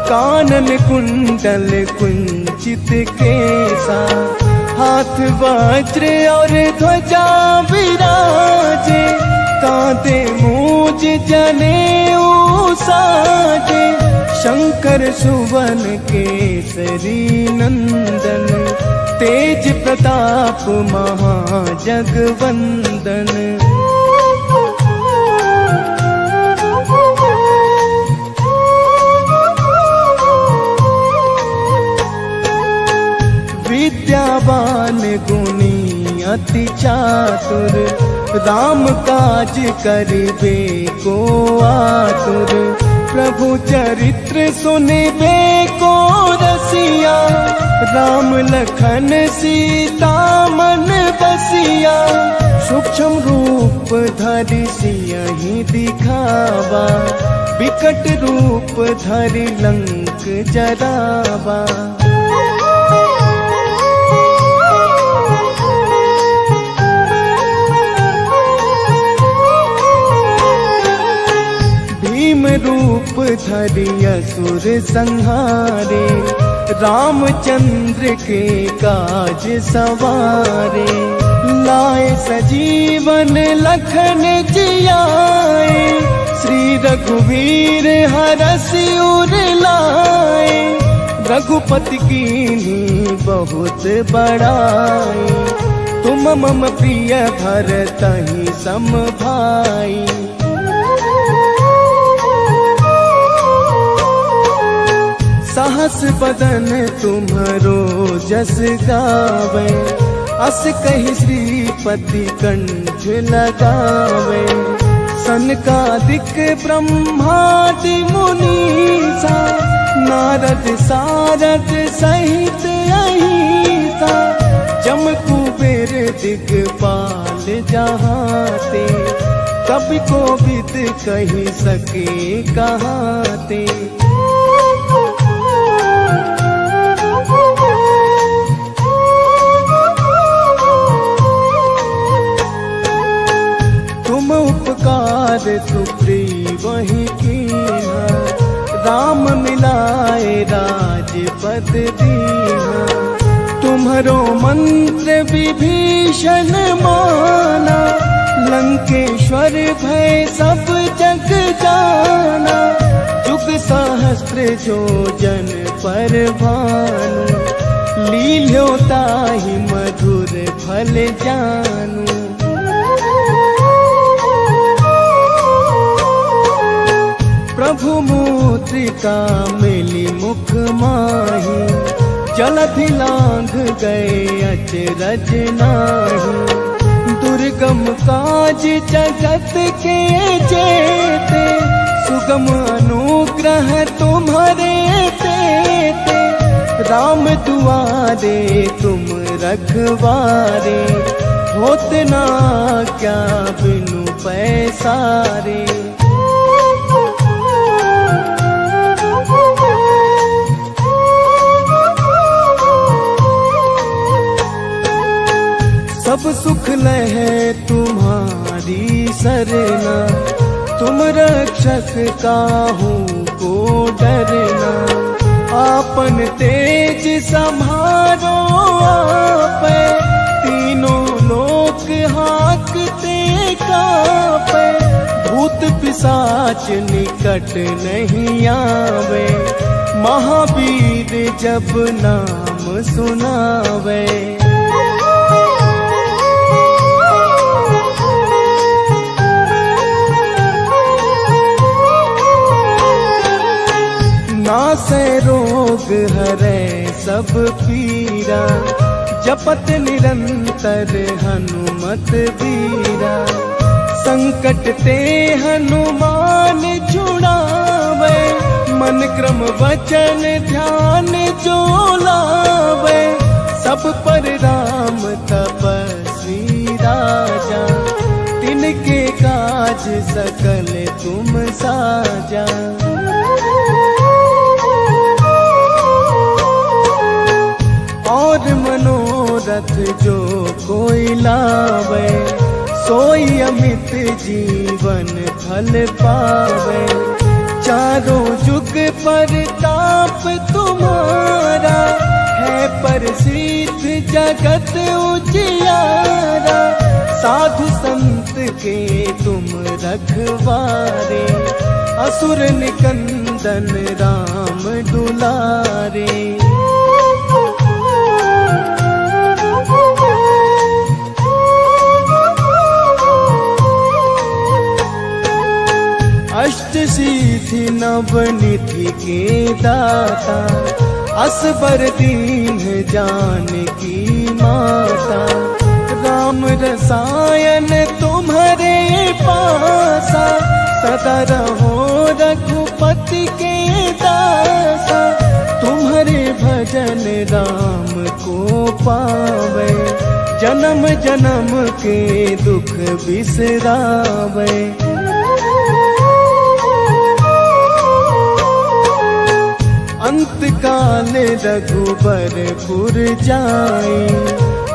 कानन कुंडल कुंचित केसा। हाथ वज्र और ध्वजा विराजे, कांधे मूज जनेऊ साजे। शंकर सुवन केसरी नंदन, तेज प्रताप महाजगवंदन। विद्यावान गुणी अति चातुर, राम काज करिबे को आतुर। प्रभु चरित्र सुनिबे को रसिया, राम लखन सीता मन बसिया। सूक्ष्म रूप धरि सियहि दिखावा, विकट रूप धरि लंक जरावा। भीम रूप धरि असुर संहारे, रामचंद्र के काज सवारे। लाए सजीवन लखन जियाए, श्री रघुवीर हरषि उर लाए। रघुपति कीन्ही बहुत बड़ाई, तुम मम प्रिय भरतहि सम भाई। सहस बदन तुम्हरो जस गावे, अस कहि श्रीपति कंठ लगावे। सनकादिक ब्रह्मादि मुनीसा, नारद सारद सहित अहिसा। जम कुबेर दिगपाल जहाते, कवि कोविद कहि सके कहाते। उपकार सुग्रीवहि कीन्हा, राम मिलाए राजपद दीन्हा। तुम्हरो मंत्र विभीषण माना, लंकेश्वर भय सब जग जाना। जुग सहस्त्र जो जन पर भानु, लील्यो ताहि मधुर फल जानू। प्रभु मुद्रिका मिली मुख माही, जलधि लांघ गए अचरज नाही। दुर्गम काज जगत के जेते, सुगम अनुग्रह तुम्हारे तेते। राम दुआरे तुम रखवारे, होत ना क्या बिनु पैसारे। सब सुख लहे तुम्हारी सरना, तुम रक्षक काहू को डरना। आपन तेज संभारो आपे, तीनों लोक हाकते कापे। भूत पिशाच निकट नहीं आवे, महावीर जब नाम सुनावे। नासै रोग हरै सब पीरा, जपत निरंतर हनुमत बीरा। संकट ते हनुमान छुड़ावे, मन क्रम वचन ध्यान जो लावे। सब पर राम तपस्वी राजा, तिनके काज सकल तुम साजा। और मनोरथ जो कोई लावे, सोई अमित जीवन फल पावे। चारों जुग परताप तुम्हारा, है प्रसिद्ध जगत उजियारा, साधु संत के तुम रखवारे, असुर निकंदन राम दुलारे। अष्ट सिद्धि नवनिधि के दाता, असबर दीन जानकी माता, राम रसायन तुम्हारे पासा, सदा रहो रघुपति के दासा। तुम्हारे भजन राम को पावे, जन्म जन्म के दुख बिसरावे। अंत काल रघुबरपुर जाई,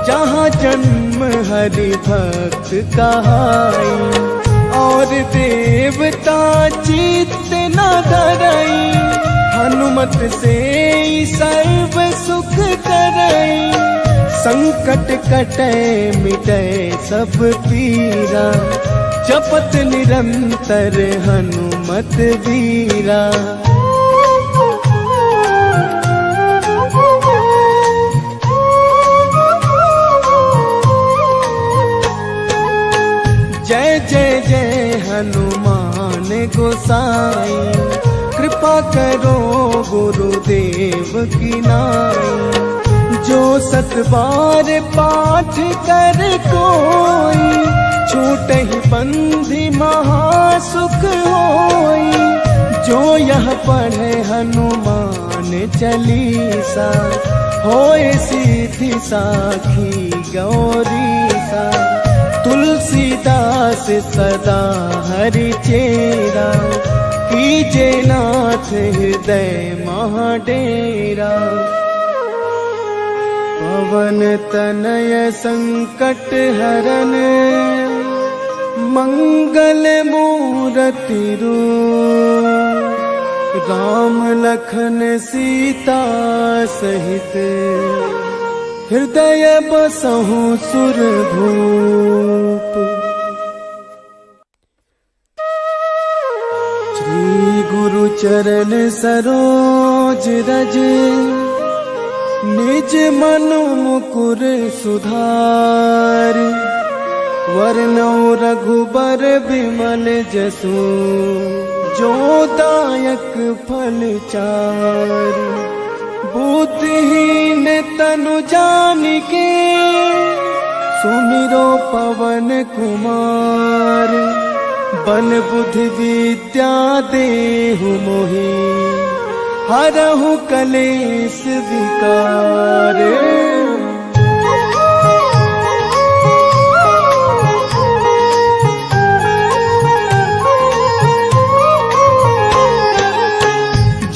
जहाँ जन्म हरि भक्त कहाई, और देवता चित्त न धरई, हनुमत से सर्व सुख करई। संकट कटे मिटे सब पीरा, जपत निरंतर हनुमत वीरा। जय जय जय हनुमान गोसाई, कृपा करो गुरुदेव की नाई। जो सत बार पाठ कर कोई, छूटहि बंधि महासुख होई। जो यह पढ़े हनुमान चालीसा, होए सिद्धि साखी गौरीसा। तुलसीदास सदा हरि चेरा, कीजे नाथ हृदय महाडेरा। पवन तनय संकट हरन, मंगल मूरति रूप। राम लखन सीता सहित, हृदय बसहु सुरभूप। श्री गुरु चरण सरोज रज, निज मनु मुकुर सुधार। वरनौ रघुबर बिमल जसु, जो दायक फल चार। बुद्धिहीन तनु जानिके, सुमिरो पवन कुमार। बल बुद्धि विद्या देहु मोहि, हरहु कलेश विकार।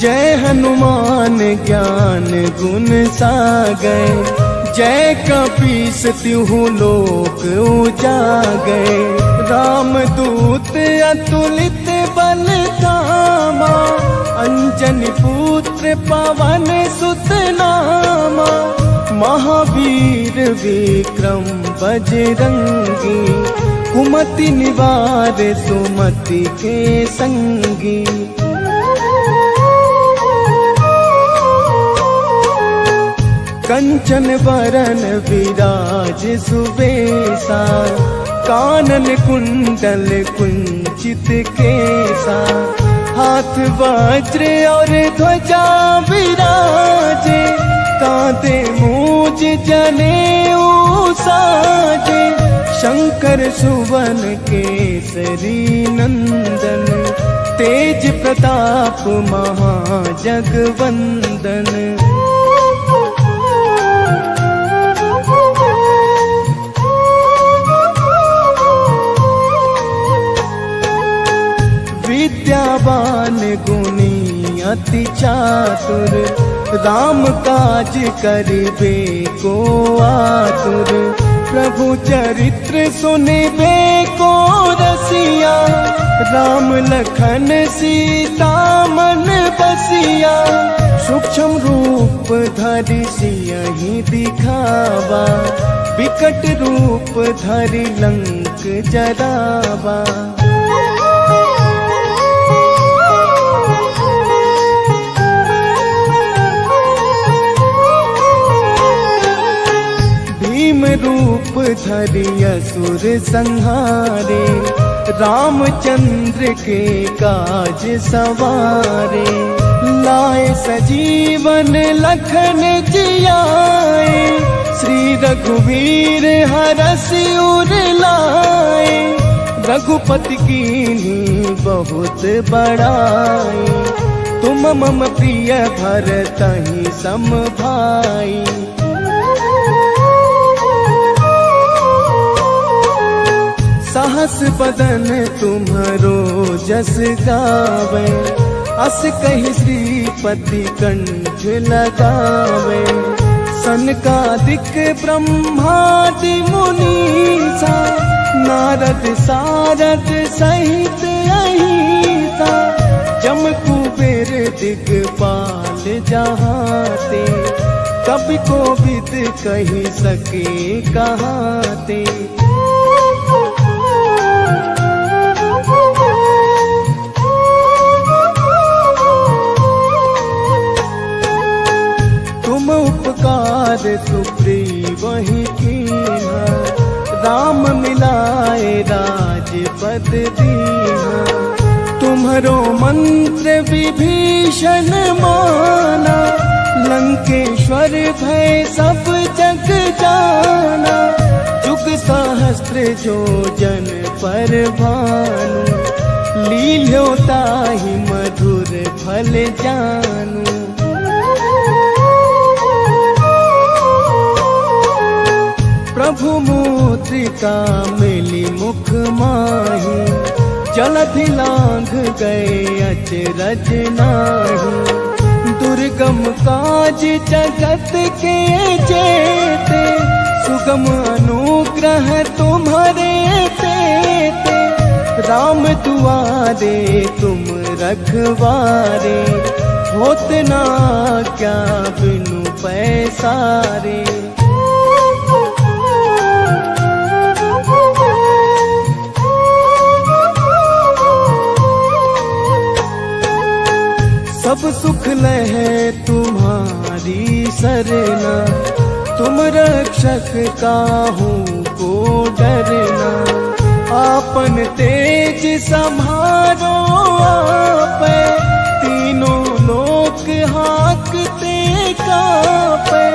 जय हनुमान ज्ञान गुण सागर, जय कपीस तिहु लोक उजागर। रामदूत अतुलित बल धामा, अंजनी पुत्र पवन सुत नामा। महावीर विक्रम बजरंगी, कुमति निवार सुमति के संगी। कंचन वरन विराज सुबेसा, कानन कुंडल कुंचित केसा। हाथ वज्र और ध्वजा विराजे, कांधे मूज जनेऊ साजे। शंकर सुवन केसरी नंदन, तेज प्रताप महाजगवंदन। विद्यावान गुणी अति चातुर, राम काज करिबे को आतुर। प्रभु चरित्र सुनिबे को रसिया, राम लखन सीता मन बसिया, सूक्ष्म रूप धरि सियहि दिखावा, विकट रूप धरि लंक जरावा। भीम रूप धरि असुर संहारे, रामचंद्र के काज सवारे। लाए सजीवन लखन जियाए, श्री रघुवीर हरषि उर लाए। रघुपति कीन्ही बहुत बड़ाई, तुम मम प्रिय भरतहि सम भाई। सहस बदन तुम्हरो जस गावे, अस कहि श्रीपति कंठ लगावे। सनकादिक ब्रह्मादि मुनीसा, नारद सारद सहित अहिसा। जम कुबेर दिगपाल जहाते, कवि कोविद कहि सके कहाते। उपकार सुग्रीवहि कीन्हा, राम मिलाए राजपद दीन्हा। तुम्हरो मंत्र विभीषण माना, लंकेश्वर भय सब जग जाना। जुग सहस्त्र जो जन पर भानु, लील्यो ताहि मधुर फल जानू। प्रभु मुद्रिका मिली मुख माही, जलधि लांघ गए अचरज नाही। दुर्गम काज जगत के जेते, सुगम अनुग्रह तुम्हारे तेते। राम दुआरे तुम रखवारे, होत ना क्या बिनु पैसारे। सब सुख लहे तुम्हारी सरना, तुम रक्षक काहू को डरना। आपन तेज सम्हारो आपे, तीनों लोक हाकते कापे।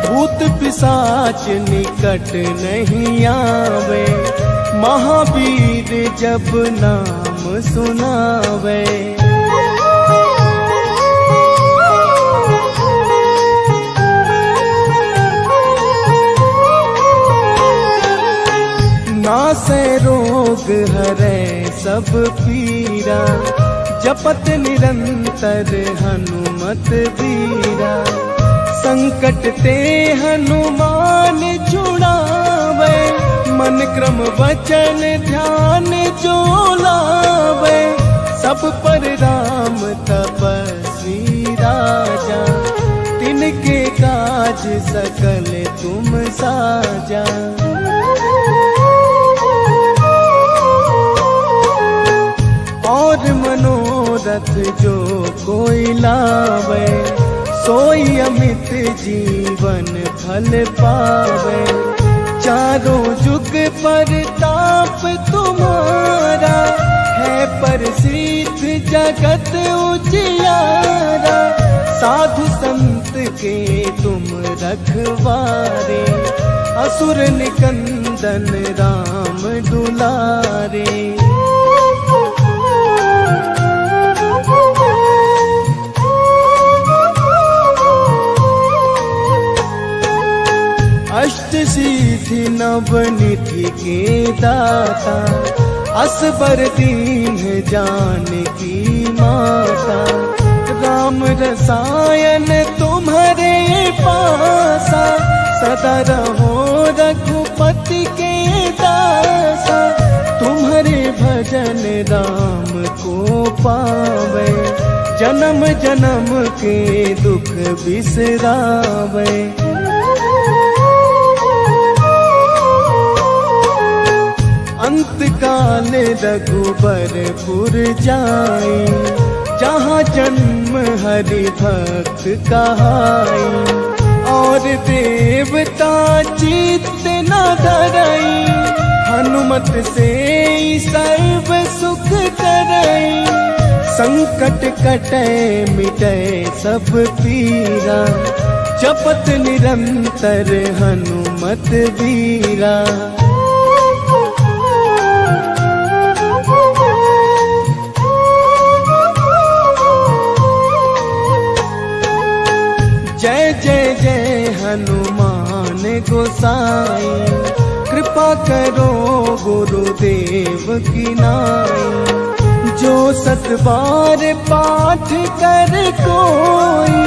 भूत पिशाच निकट नहीं आवे, महावीर जब नाम सुनावे। नासै रोग हरै सब पीरा, जपत निरंतर हनुमत बीरा। संकट ते हनुमान छुड़ावे, मन क्रम वचन ध्यान जो लावे। सब पर राम तपस्वी राजा, तिनके काज सकल तुम साजा। और मनोरथ जो कोई लावे, सोई अमित जीवन फल पावे। चारों जुग परताप तुम्हारा, है प्रसिद्ध जगत उजियारा। साधु संत के तुम रखवारे, असुर निकंदन राम दुलारे। अष्ट सिद्धि नवनिधि के दाता, असबर दीन जानकी माता। राम रसायन तुम्हारे पासा, सदा रहो रघुपति के दासा। तुम्हारे करे भजन राम को पावे, जन्म जन्म के दुख बिसरावे। अंत काल रघुबरपुर जाई, जहाँ जन्म हरि भक्त कहाई। और देवता चित्त न धरई, हनुमत से सर्व सुख करई। संकट कटे मिटे सब पीरा, जपत निरंतर हनुमत वीरा। जय जय जय हनुमान गोसाई, कृपा करो गुरुदेव की नाई। जो 7 बार पाठ कर कोई,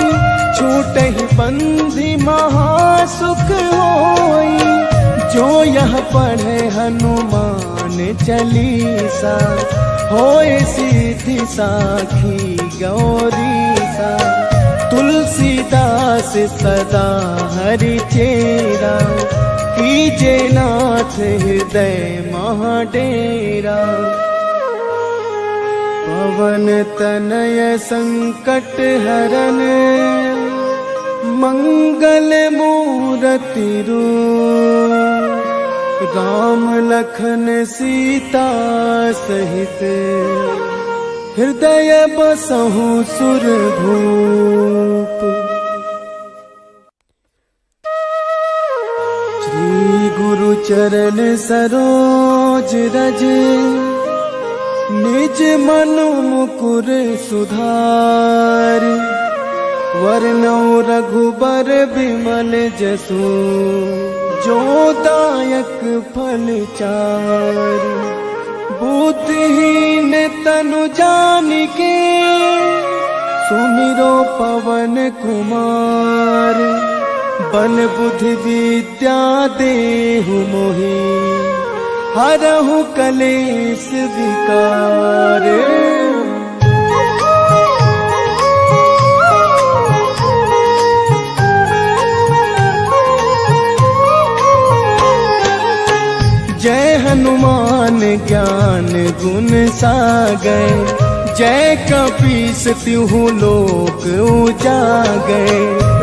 छूटहि बंधि महासुख होई। जो यह पढ़े हनुमान चालीसा, होए सिद्धि साखी गौरीसा। तुलसीदास सदा हरि चेरा, कीजे नाथ हृदय महाडेरा। पवन तनय संकट हरन, मंगल मूरति रूप। राम लखन सीता सहित, हृदय बसहु सुरभूप। श्री गुरु चरण सरोज रज, निज मनु मुकुर सुधार। वरनौ रघुबर बिमल जसु, जो दायक फल चार। बुद्धिहीन तनु जानिके, सुमिरो पवन कुमार। बल बुद्धि विद्या देहु मोहि, हरहु कलेश विकार। जय हनुमान ज्ञान गुण सागर, जय कपीस तिहु लोक उजागर।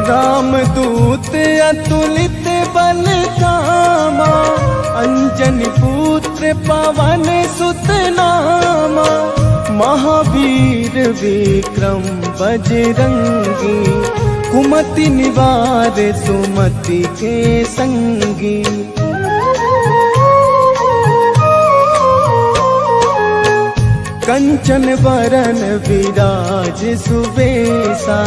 रामदूत अतुलित बल धामा, अंजनी पुत्र पवन सुत नामा। महावीर विक्रम बजरंगी, कुमति निवार सुमति के संगी। कंचन वरन विराज सुबेसा,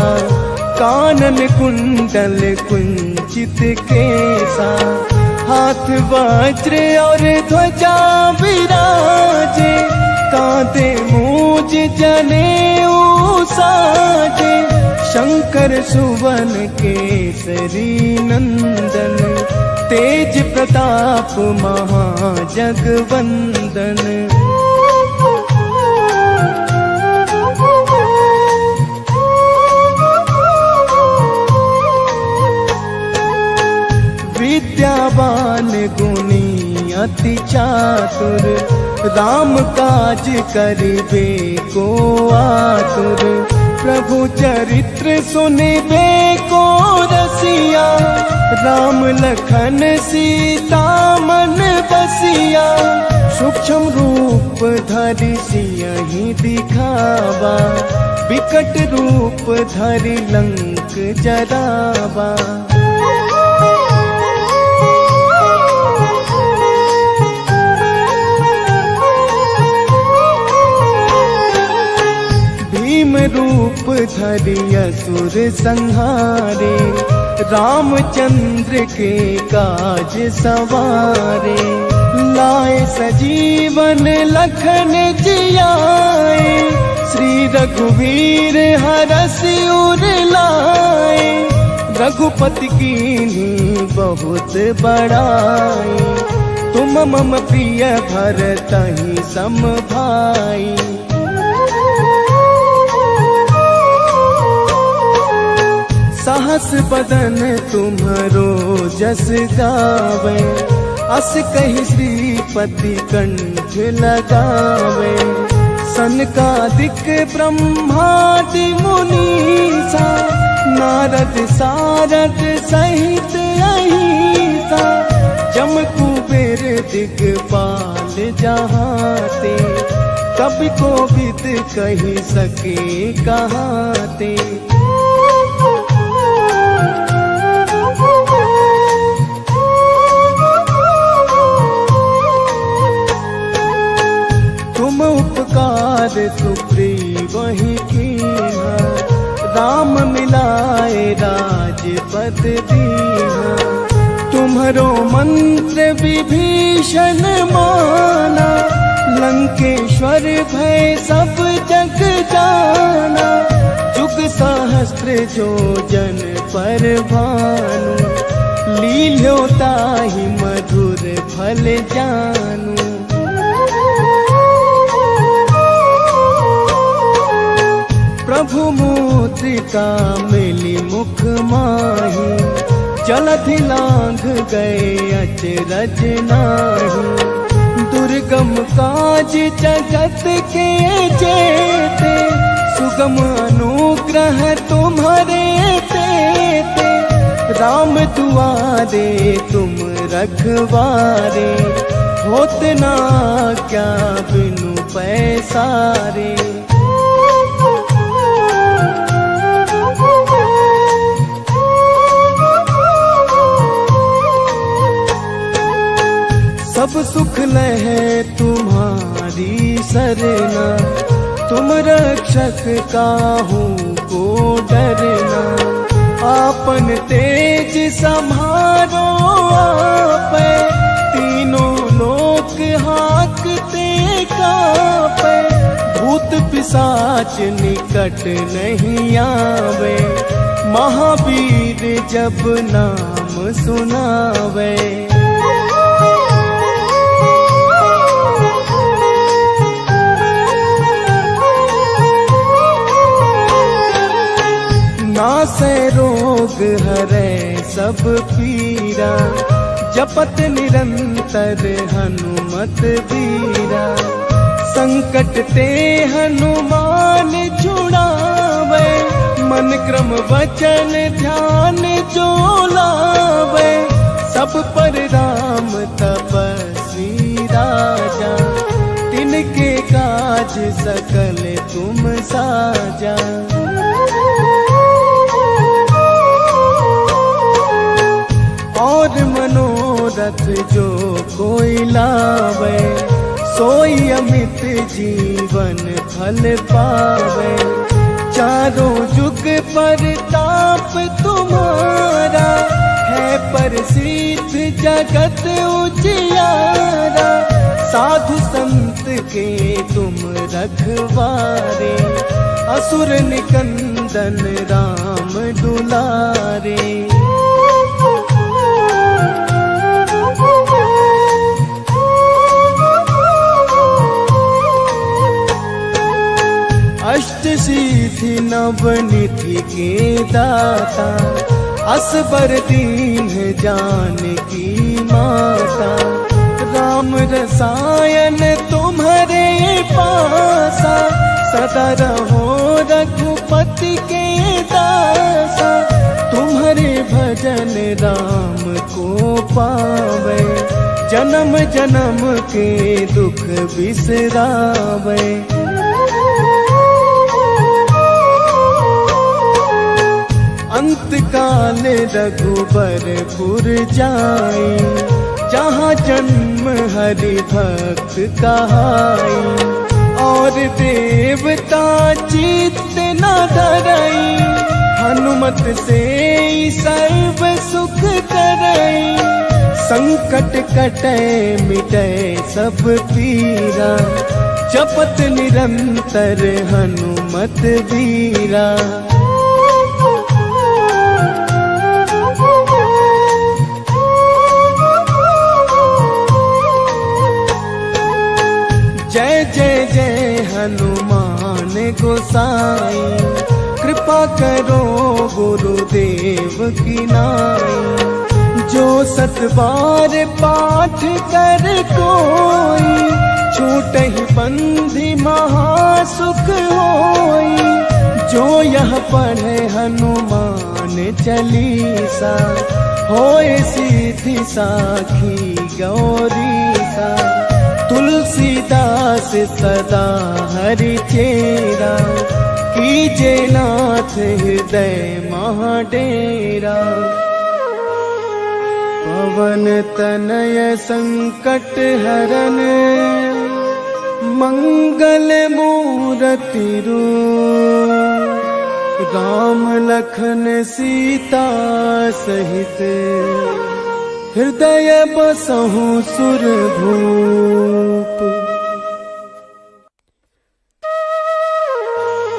कानन कुंडल कुंचित केसा। हाथ वज्र और ध्वजा विराजे, कांधे मूज जनेऊ साजे। शंकर सुवन केसरी नंदन, तेज प्रताप महाजगवंदन। विद्यावान गुणी अति चातुर, राम काज करिबे को आतुर। प्रभु चरित्र सुनिबे को रसिया, राम लखन सीता मन बसिया। सूक्ष्म रूप धरि सियहि दिखावा, विकट रूप धरि लंक जरावा। भीम रूप धरि असुर संहारे, रामचंद्र के काज सवारे। लाए सजीवन लखन जियाए, श्री रघुवीर हरषि उर लाए। रघुपति कीन्ही बहुत बड़ाई, तुम मम प्रिय भरतहि सम भाई। सहस बदन तुम्हरो जस गावे, अस कहि श्रीपति कंठ लगावे। सनकादिक ब्रह्मादि मुनीसा, नारद सारद सहित अहिसा। जम कुबेर दिगपाल जहाते, कवि कोविद कहि सके कहाते। तुम उपकार सुग्रीवहि कीन्हा, राम मिलाए राजपद दीन्हा। तुम्हरो मंत्र विभीषण माना, लंकेश्वर भय सब जग जाना। जुग सहस्त्र जो जन पर भानु, लील्यो ताहि मधुर फल जानू। प्रभु मुद्रिका मिली मुख माही, जलधि लांघ गए अचरज नाही। दुर्गम काज जगत के जेते, सुगम अनुग्रह तुम्हारे तेते। राम दुआरे तुम रखवारे, होत ना क्या बिनु पैसारे। सब सुख लहे तुम्हारी सरना, तुम रक्षक काहू को डरना। आपन तेज सम्हारो आपै, तीनों लोक हाकते कापै। भूत पिशाच निकट नहीं आवे, महावीर जब नाम सुनावे। नासै रोग हरै सब पीरा, जपत निरंतर हनुमत बीरा। संकट ते हनुमान छुड़ावे, मन क्रम वचन ध्यान जो लावे। सब पर राम तपस्वी राजा, तिनके काज सकल तुम साजा। और मनोरथ जो कोई लावे, सोई अमित जीवन फल पावे। चारों जुग परताप तुम्हारा, है प्रसिद्ध जगत उजियारा। साधु संत के तुम रखवारे, असुर निकंदन राम दुलारे। अष्ट सिद्धि नवनिधि के दाता, असबर दीन जानकी माता। राम रसायन तुम्हारे पासा, सदा रहो रघुपति के दासा। तुम्हारे भजन राम को पावे, जन्म जन्म के दुख बिसरावे। अंत काल रघुबरपुर जाई, जहाँ जन्म हरि भक्त कहाई। और देवता चित्त न धरई, हनुमत से सर्व सुख करई। संकट कटे मिटे सब पीरा, जपत निरंतर हनुमत वीरा। जय जय जय हनुमान गोसाई, कृपा करो गुरुदेव की नाई। जो 7 बार पाठ कर कोई, छूटहि बंधि महासुख होई। जो यह पढ़े हनुमान चालीसा, होए सीधी साखी गौरीसा। तुलसीदास सदा हरि चेरा, कीजे नाथ हृदय महाडेरा। पवन तनय संकट हरन, मंगल मूरति रूप। राम लखन सीता सहित, हृदय बसहु सुरभूप।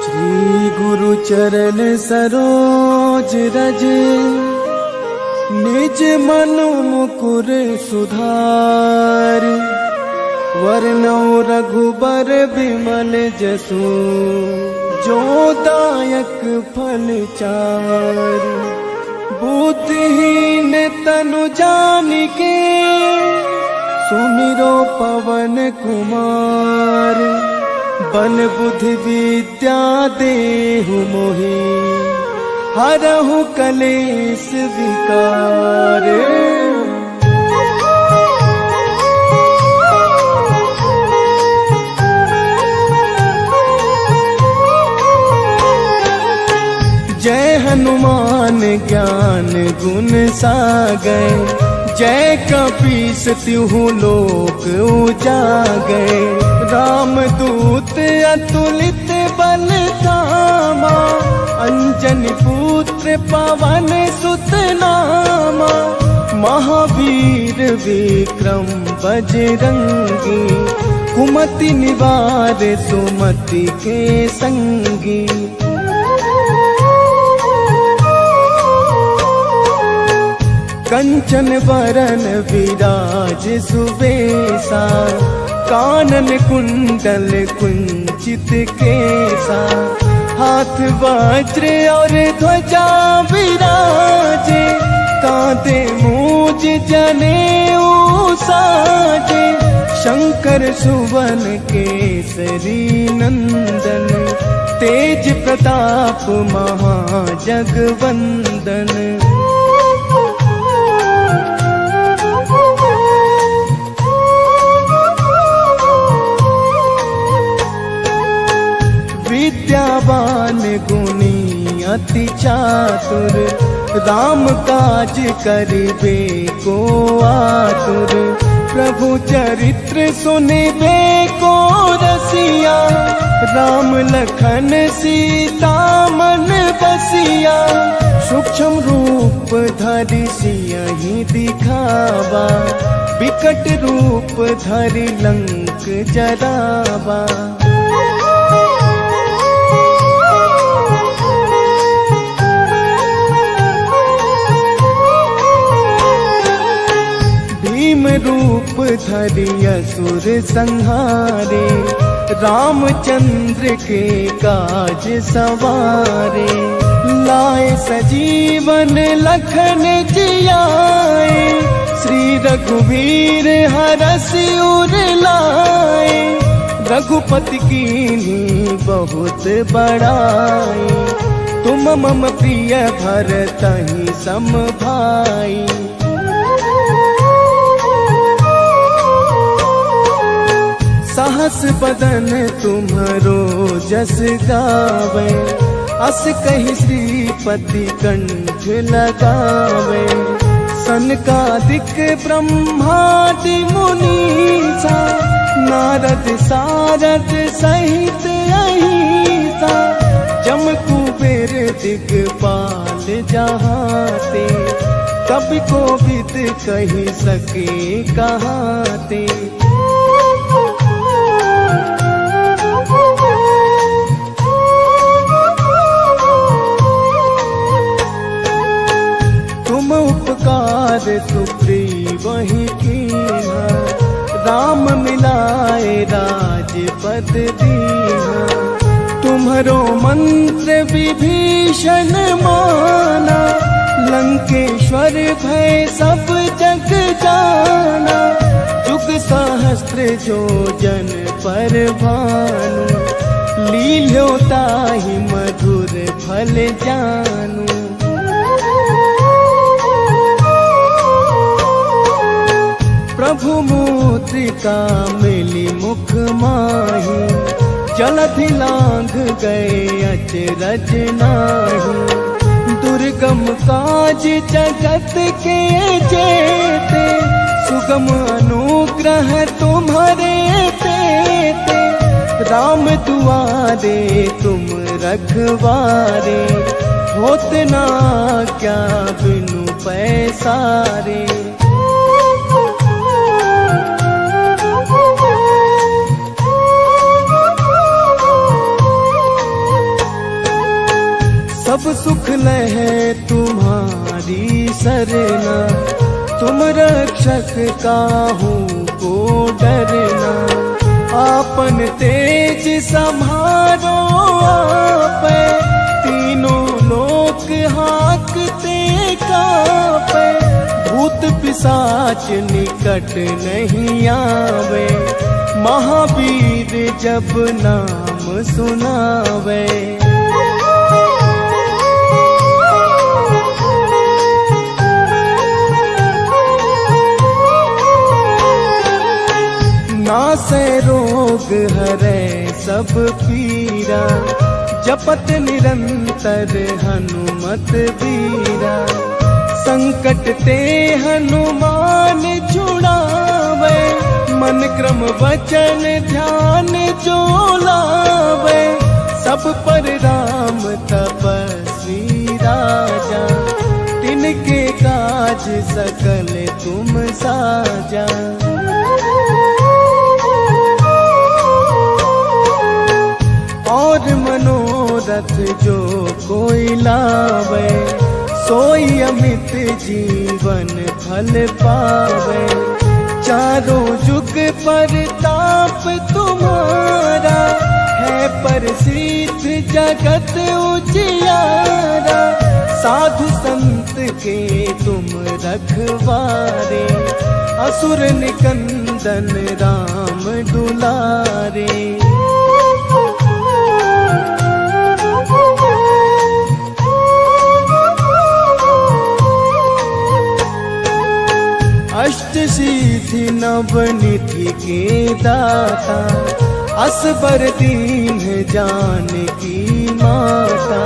श्री गुरु चरण सरोज रज, निज मनु मुकुर सुधार। वरनौ रघुबर बिमल जसु, जो दायक फल चार। बुद्धिहीन तनु जानिके, सुमिरो पवन कुमार। बल बुद्धि विद्या देहु मोहि, हरहु कलेश विकार। जय हनुमान ज्ञान गुण सागर, जय कपीस तिहु लोक उजागर। रामदूत अतुलित बल धामा, अंजनी पुत्र पवन सुत नामा। महावीर विक्रम बजरंगी, कुमति निवार सुमति के संगी। कंचन वरन विराज सुबेसा, कानन कुंडल कुंचित केसा। हाथ वज्र और ध्वजा विराजे, कांधे मूज जनेऊ साजे। शंकर सुवन केसरी नंदन, तेज प्रताप महाजगवंदन। विद्यावान गुणी अति चातुर, राम काज करिबे को आतुर। प्रभु चरित्र सुनिबे को रसिया, राम लखन सीता मन बसिया। सूक्ष्म रूप धरि सियहि दिखावा, विकट रूप धरि लंक जरावा। भीम रूप धरि असुर संहारे, रामचंद्र के काज सवारे। लाए सजीवन लखन जियाए, श्री रघुवीर हरषि उर लाए। रघुपति कीन्ही बहुत बड़ाई, तुम मम प्रिय भरतहि सम भाई। सहस बदन तुम्हरो जस गावे, अस कहि श्रीपति कंठ लगावे। सनकादिक ब्रह्मादि मुनीसा, नारद सारद सहित अहिसा। जम कुबेर दिगपाल जहाते, कवि कोविद कहि सके कहाते। तुम उपकार सुग्रीव वही कीन्हा, राम मिलाए राजपद दीना। तुम्हारो मंत्र विभीषण माना, लंकेश्वर भय सब जग जाना। युग सहस्त्र जो जन पर भानु, लील्यो ताहि मधुर फल जानू। प्रभु मुद्रिका मिली मुख माही, जलधि लांघ गए अचरज नाही। दुर्गम काज जगत के जेते, सुगम अनुग्रह तुम्हारे तेते। राम दुआरे तुम रखवारे, होत ना क्या बिनु पैसारे। सब सुख लहे तुम्हारी सरना, तुम रक्षक काहू को डरना। आपन तेज सम्हारो आपे, तीनों लोक हाकते कापे। भूत पिशाच निकट नहीं आवे, महावीर जब नाम सुनावे। नासै रोग हरै सब पीरा, जपत निरंतर हनुमत बीरा। संकट ते हनुमान छुड़ावे, मन क्रम वचन ध्यान जो लावे। सब पर राम तपस्वी राजा, तिनके काज सकल तुम साजा। और मनोरथ जो कोई लावे, सोई अमित जीवन फल पावे। चारों जुग परताप तुम्हारा, है प्रसिद्ध जगत उजियारा। साधु संत के तुम रखवारे, असुर निकंदन राम दुलारे। अष्ट सिद्धि नवनिधि के दाता, असबर दीन जानकी माता।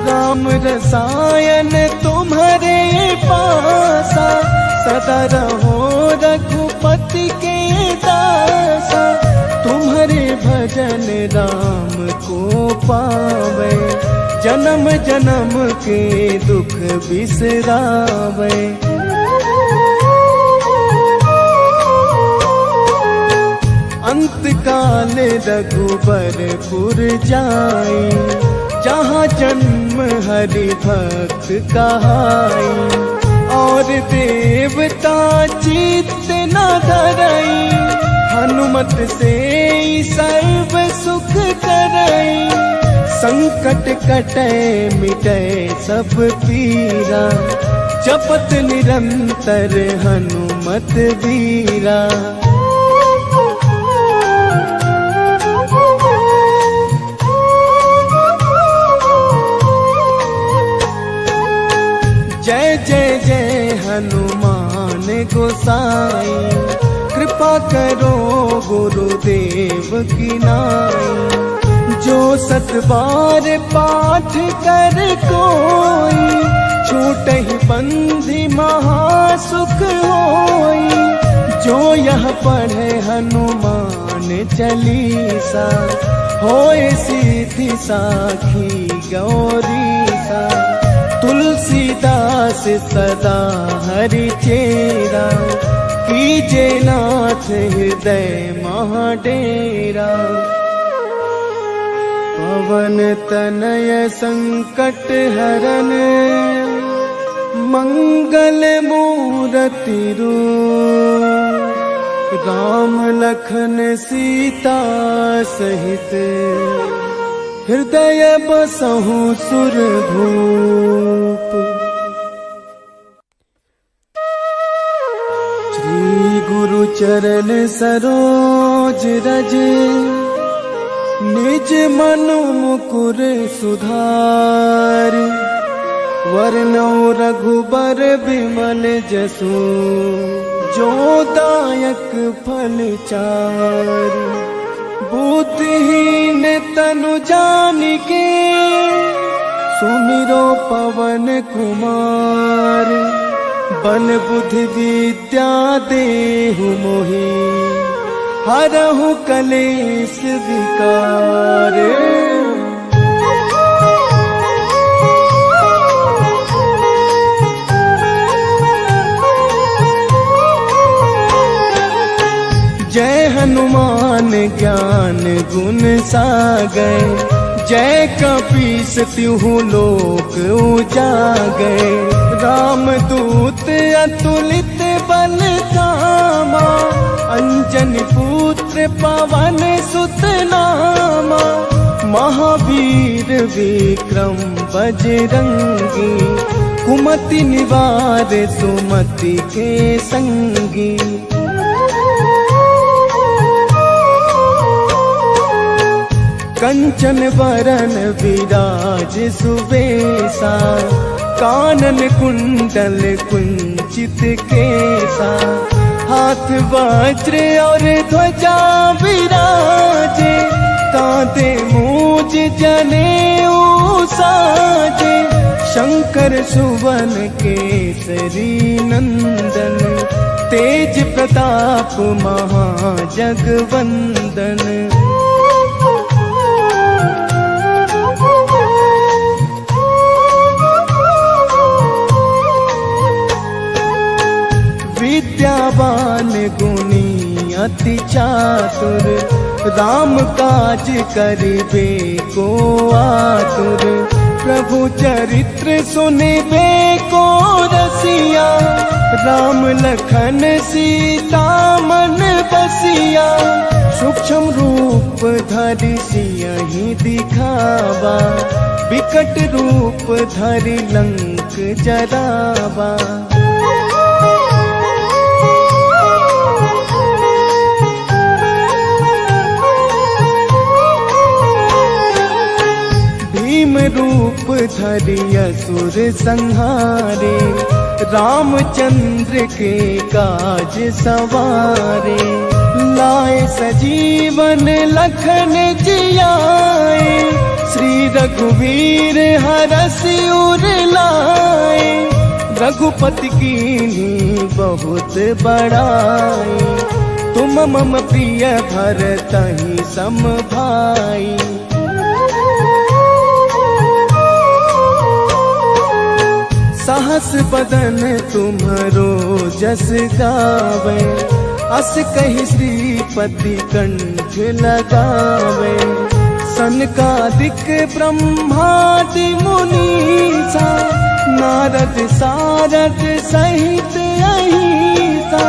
राम रसायन तुम्हारे पासा, सदा रहो रघुपति के दासा। तुम्हारे भजन राम को पावे, जन्म जन्म के दुख बिसरावे। अंत काल रघुबरपुर जाई, जहाँ जन्म हरि भक्त कहाई। और देवता चित्त न धरई, हनुमत से सर्व सुख करई। संकट कटे मिटे सब पीरा, जपत निरंतर हनुमत बीरा। जय जय जय हनुमान गोसाई, कृपा करो गुरुदेव की नाई। जो 7 बार पाठ कर कोई, छूटहि बंधि महासुख होई। जो यह पढ़े हनुमान चालीसा, होए सीधी साखी गौरीसा। तुलसीदास सदा हरि चेरा, कीजे नाथ हृदय महाडेरा। पवन तनय संकट हरन, मंगल मूरति रूप। राम लखन सीता सहित हृदय बसहु सुरभूप। श्री गुरु चरण सरोज रज निज मनु मुकुर सुधार। वर्णौ रघुबर बिमल जसु जो दायक फल चार। बुद्धिहीन तनु जानिके सुमिरो पवन कुमार। बल बुद्धि विद्या देहु मोहि हरहु कलेश विकार। जय हनुमान ज्ञान गुण सागर। जय कपीस तिहु लोक उजागर। रामदूत अतुलित बल धामा। अंजनी पुत्र पवन सुत नामा। महावीर विक्रम बजरंगी। कुमति निवार सुमति के संगी। कंचन वरन विराज सुबेसा। कानन कुंडल कुंचित केसा। हाथ वज्र और ध्वजा विराजे। कांधे मूज जनेऊ साजे। शंकर सुवन केसरी नंदन। तेज प्रताप महाजगवंदन। विद्यावान गुणी अति चातुर। राम काज करिबे को आतुर। प्रभु चरित्र सुनिबे को रसिया। राम लखन सीता मन बसिया। सूक्ष्म रूप धरि सियहि दिखावा। विकट रूप धरि लंक जरावा। भीम रूप धरि असुर संहारे। रामचंद्र के काज सवारे। लाए सजीवन लखन जियाए। श्री रघुवीर हरषि उर लाए। रघुपति कीन्ही बहुत बड़ाई। तुम मम प्रिय भरतहि सम भाई। सहस बदन तुम्हरो जस गावे। अस कहि श्रीपति कंठ लगावे। सनकादिक ब्रह्मादि मुनीसा। नारद सारद सहित अहिसा।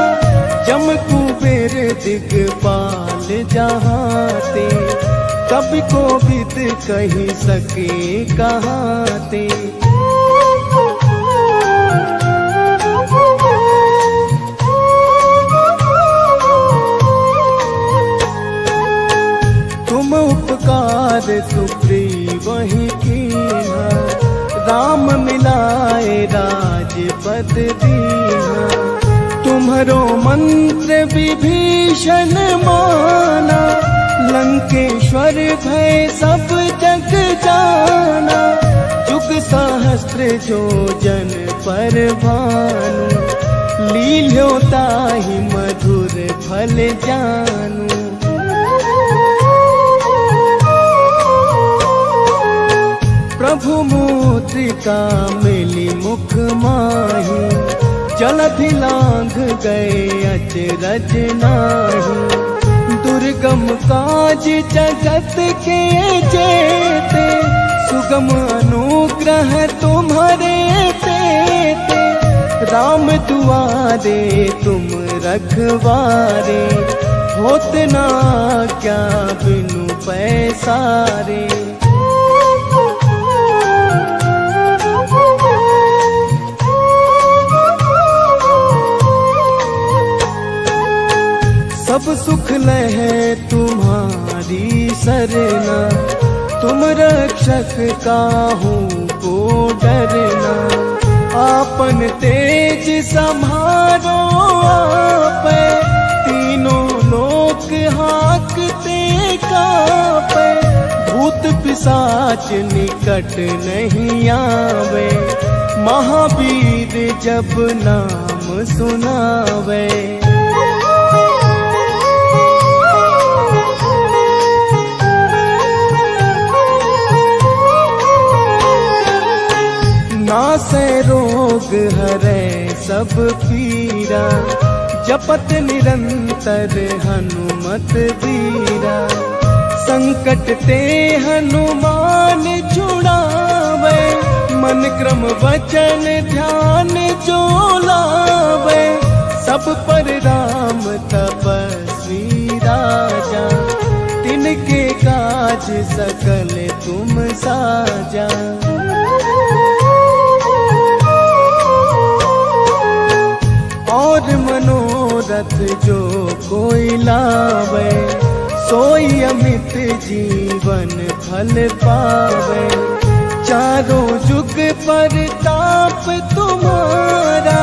जम कुबेर दिगपाल जहाते। कवि कोविद कहि सके कहाते। तुम उपकार सुग्रीवहि कीन्हा। राम मिलाए राजपद दीन्हा। तुम्हरो मंत्र विभीषण माना। लंकेश्वर भय सब जग जाना। जुग सहस्त्र जो जन पर भानु। लील्यो ताहि मधुर फल जानू। प्रभु मुद्रिका मिली मुख माही। जलधि लांघ गए अचरज नाही। दुर्गम काज जगत के जेते। सुगम अनुग्रह तुम्हारे तेते। राम दुआरे तुम रखवारे, होत ना क्या बिनु पैसारे। सब सुख लहे तुम्हारी सरना, तुम रक्षक काहू को डरना। आपन तेज संभारो आपे, तीनों लोक हाँकते कापे। भूत पिशाच निकट नहीं आवे, महावीर जब नाम सुनावे। नासै रोग हरै सब पीरा, जपत निरंतर हनुमत बीरा। संकट ते हनुमान छुड़ावे, मन क्रम वचन ध्यान जो लावे। सब पर राम तपस्वी राजा, तिनके काज सकल तुम साजा। और मनोरथ जो कोई लावे, सोई अमित जीवन फल पावे। चारों जुग परताप तुम्हारा,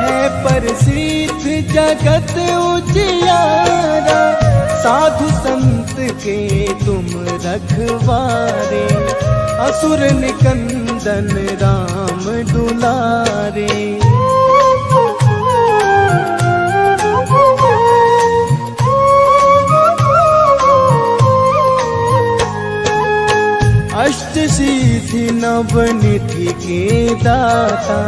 है प्रसिद्ध जगत उजियारा। साधु संत के तुम रखवारे, असुर निकंदन राम दुलारे। अष्ट सिद्धि नवनिधि के दाता,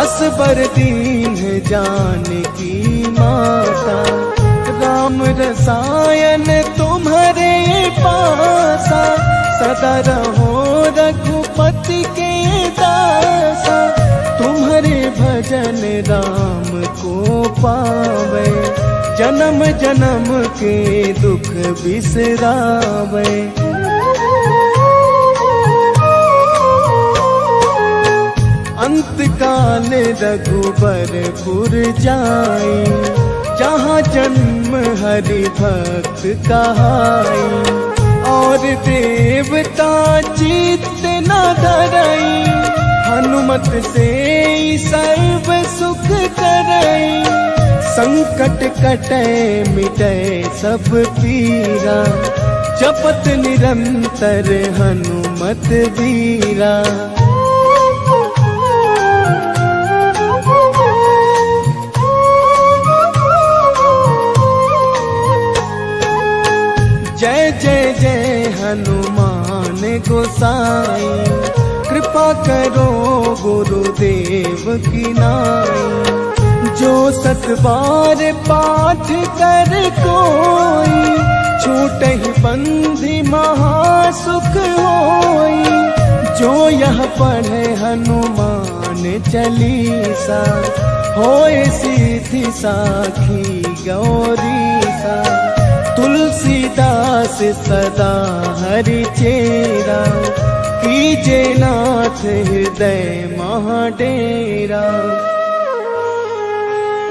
असबर दीन जानकी माता। राम रसायन तुम्हारे पासा, सदा रहो रघुपति के दासा। तुम्हारे भजन राम को पावे, जन्म जन्म के दुख बिसरावे। अंत काल रघुबरपुर जाई, जहाँ जन्म हरि भक्त कहाई। और देवता चित्त न धरई, हनुमत से सर्व सुख करई। संकट कटे मिटे सब पीरा, जपत निरंतर हनुमत बीरा। जय जय जय हनुमान गोसाई, कृपा करो गुरुदेव की नाई। जो सत बार पाठ कर कोई, छूटहि बंधि महासुख होई। जो यह पढ़े हनुमान चालीसा, होए सीधी साखी गौरीसा। तुलसीदास सदा हरि चेरा, कीजे नाथ हृदय महाडेरा।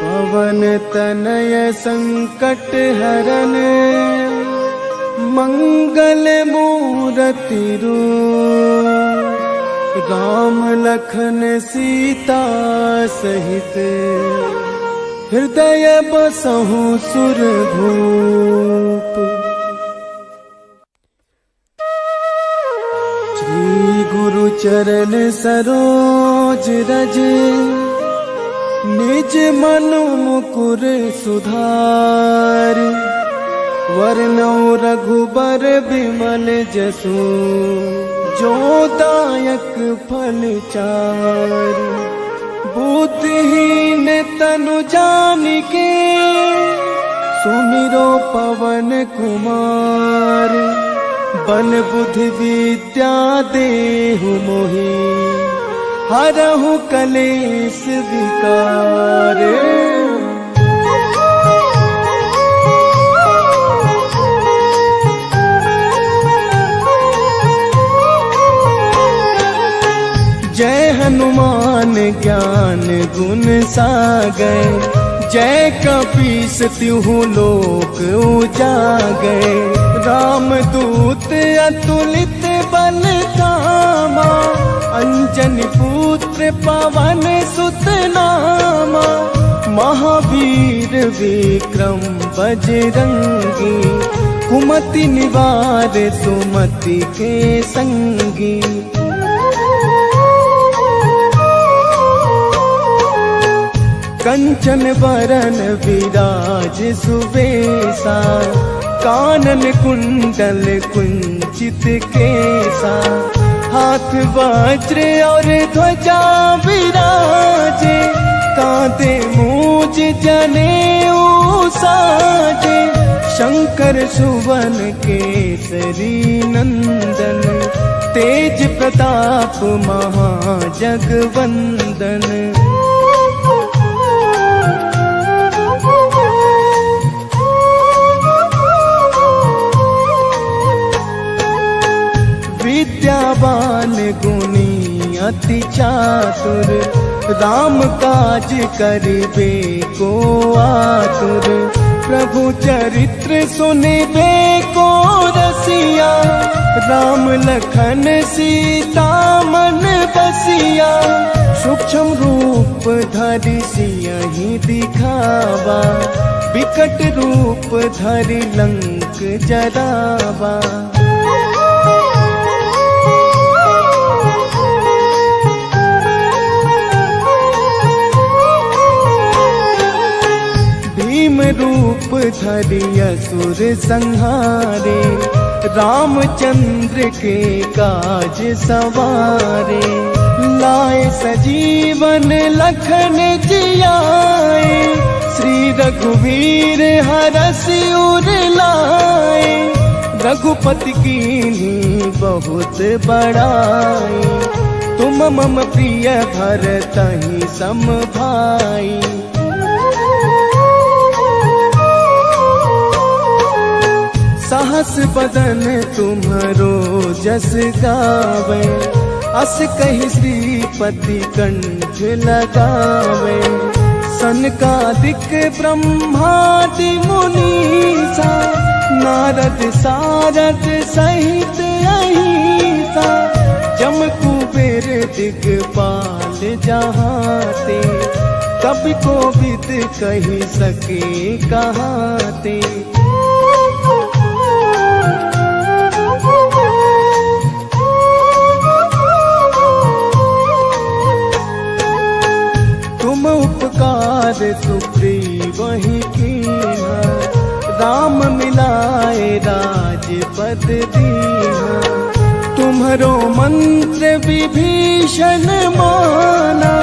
पवन तनय संकट हरन, मंगल मूरति रूप। राम लखन सीता सहित, हृदय बसहु सुरभूप। श्री गुरु चरण सरोज रज, निज मनु मुकुर सुधार। वरनौ रघुबर बिमल जसु, जो दायक फल चार। बुद्धिहीन तनु जानिके, सुमिरो पवन कुमार। बल बुद्धि विद्या देहु मोहि, हरहु कलेश विकार। जय हनुमान ज्ञान गुण सागर, जय कपीस तिहु लोक उजागर। रामदूत अतुलित बल धामा, अंजनी पुत्र पवन सुत नामा। महावीर विक्रम बजरंगी, कुमति निवार सुमति के संगी। कंचन बरन विराज सुबेसा, कानन कुंडल कुंचित केसा। हाथ वज्र और ध्वजा विराजे, कांधे मूज जनेऊ साजे। शंकर सुवन केसरी नंदन, तेज प्रताप महाजगवंदन। विद्यावान गुणी अति चातुर, राम काज करिबे को आतुर। प्रभु चरित्र सुनिबे को रसिया, राम लखन सीता मन बसिया। सूक्ष्म रूप धरि सियहि दिखावा, विकट रूप धरि लंक जरावा। भीम रूप धरि असुर संहारे, रामचंद्र के काज सवारे। लाए सजीवन लखन जियाए, श्री रघुवीर हरषि उर लाए। रघुपति कीन्ही बहुत बड़ाई, तुम मम प्रिय भरतहि सम भाई। सहस बदन तुम्हरो जस गावे, अस कहि श्रीपति कंठ लगावे। सनकादिक ब्रह्मादि मुनीसा, नारद सारद सहित अहिसा। जम कुबेर दिगपाल जहाते, कवि कोविद कहि सके कहाते। तुम उपकार सुग्रीवहि कीन्हा, राम मिलाए राजपद दीन्हा। तुम्हरो मंत्र विभीषण माना,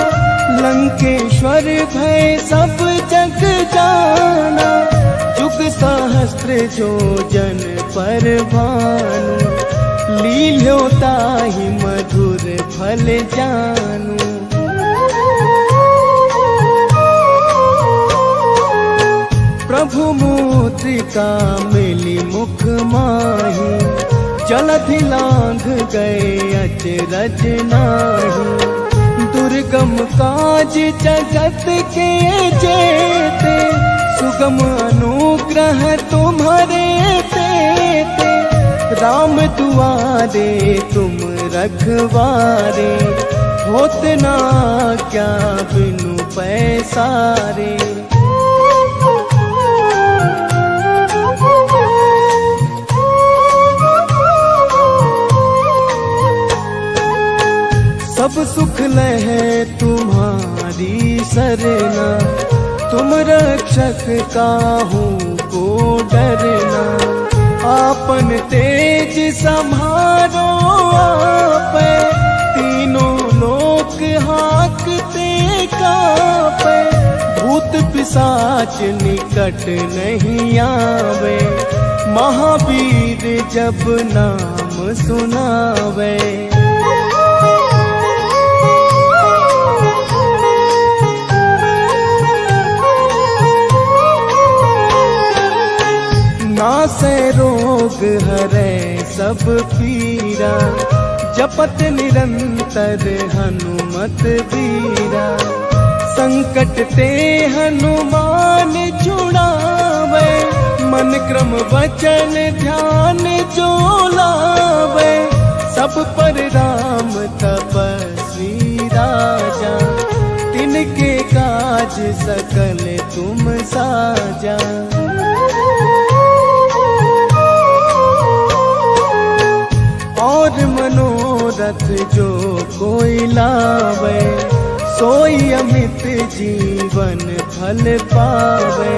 लंकेश्वर भय सब जग जाना। जुग सहस्त्र जो जन पर भानु, लील्यो ताहि मधुर फल जानू। प्रभु मुद्रिका मिली मुख माही, जलधि लांघ गए अचरज नाही। दुर्गम काज जगत के जेते, सुगम अनुग्रह तुम्हारे तेते। राम दुआरे तुम रखवारे, होत ना क्या बिनु पैसारे। सब सुख लहे तुम्हारी सरना, तुम रक्षक काहू को डरना। आपन तेज सम्हारो आपै, तीनों लोक हाकते कापै। भूत पिशाच निकट नहीं आवे, महावीर जब नाम सुनावे। सब पीरा, जपत निरंतर हनुमत वीरा। संकट ते हनुमान छुड़ावे, मन क्रम वचन ध्यान जो लावे। सब पर राम तपस्वी राजा, तिनके काज सकल तुम साजा। और मनोरथ जो कोई लावे, सोई अमित जीवन फल पावे।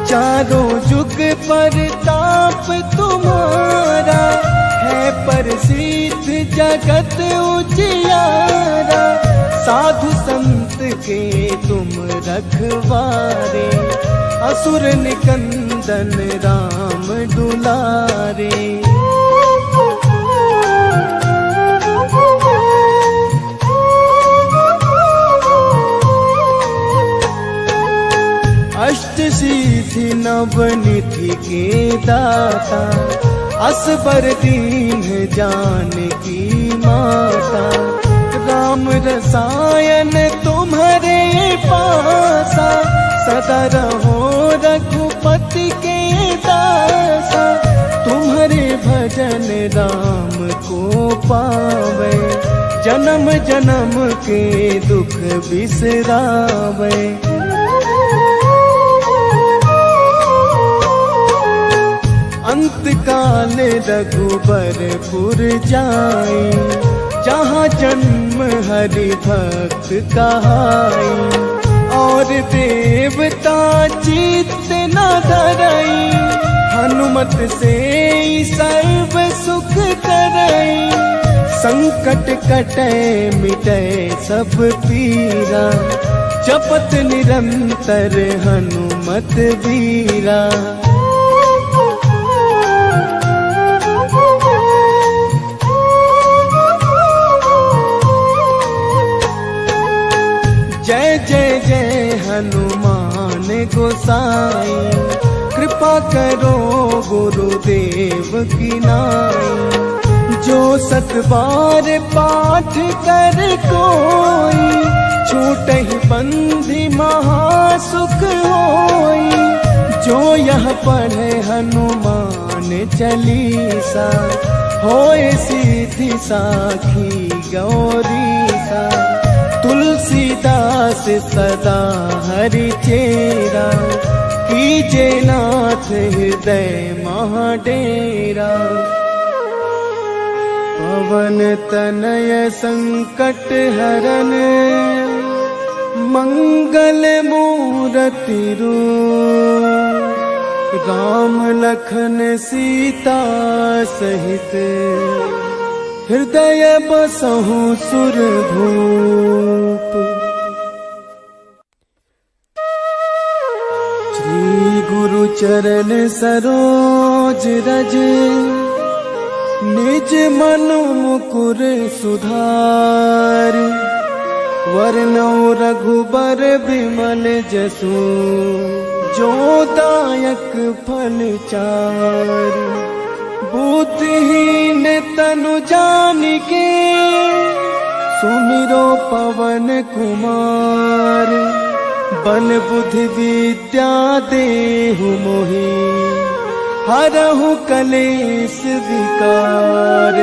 चारों जुग परताप तुम्हारा, है प्रसिद्ध जगत उजियारा। साधु संत के तुम रखवारे, असुर निकंदन राम दुलारे। अष्ट सिद्धि नवनिधि के दाता, असबर दीन जानकी माता। राम रसायन तुम्हारे पासा, सदा रहो रघुपति के दासा। तुम्हारे भजन राम को पावे, जन्म जन्म के दुख बिसरावे। अंत काल रघुबरपुर जाई, जहाँ जन्म हरि भक्त कहाई। और देवता चित्त न धरई, हनुमत से सर्व सुख करई। संकट कटे मिटे सब पीरा, जपत निरंतर हनुमत वीरा। जय जय जय हनुमान गोसाई, कृपा करो गुरुदेव की नाई। जो सत बार पाठ कर कोई, छूटहि बंधि महासुख होई। जो यह पढ़े हनुमान चालीसा, होए सिद्धि साखी गौरीसा। तुलसीदास सदा हरि चेरा, कीजे नाथ हृदय महाडेरा। पवन तनय संकट हरन, मंगल मूरति रूप। राम लखन सीता सहित, हृदय बसहु सुरभूप। श्री गुरु चरण सरोज रज, निज मनु मुकुर सुधार। वरनौ रघुबर बिमल जसु, जो दायक फल चार। बुद्धिहीन तनु जानिके, सुमिरो पवन कुमार। बल बुद्धि विद्या देहु मोहि, हरहु कलेश विकार।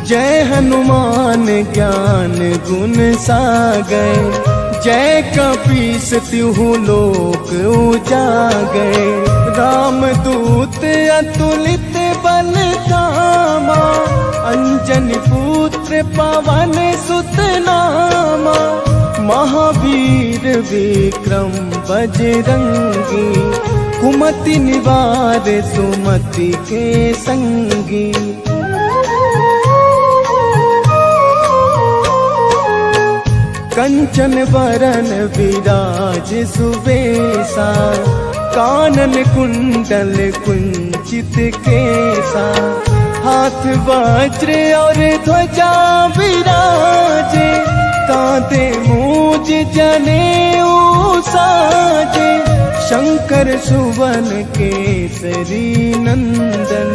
जय हनुमान ज्ञान गुण सागर, जय कपीस तिहु लोक उजागर। राम दूत अतुलित बल धामा, अंजनी पुत्र पवन सुत नामा। महावीर विक्रम बजरंगी, कुमति निवार सुमति के संगी। कंचन वरन विराज सुबेसा, कानन कुंडल कुंचित केसा। हाथ वज्र और ध्वजा विराजे, कांधे मूज जनेऊ साजे, शंकर सुवन केसरी नंदन,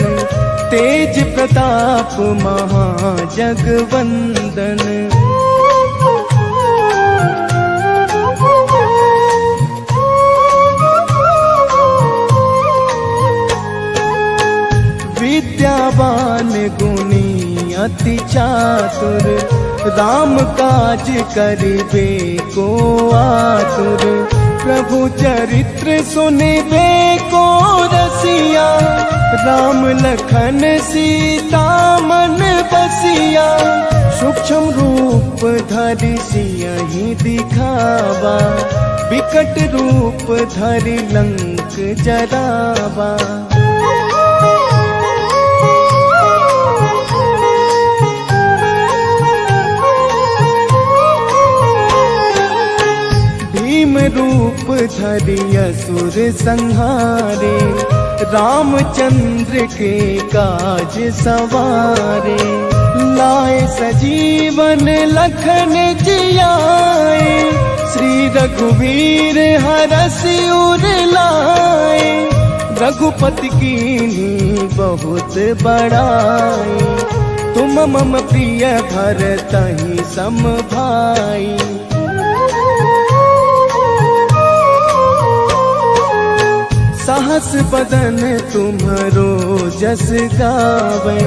तेज प्रताप महाजगवंदन। विद्यावान गुणी अति चातुर, राम काज करिबे को आतुर। प्रभु चरित्र सुनिबे को रसिया, राम लखन सीता मन बसिया। सूक्ष्म रूप धरि सियहि दिखावा, विकट रूप धरि लंक जरावा। भीम रूप धरि असुर संहारे, रामचंद्र के काज सवारे। लाए सजीवन लखन जियाए, श्री रघुवीर हरषि उर लाए। रघुपति कीन्ही बहुत बड़ाई, तुम मम प्रिय भरतहि सम भाई। सहस बदन तुम्हरो जस गावे,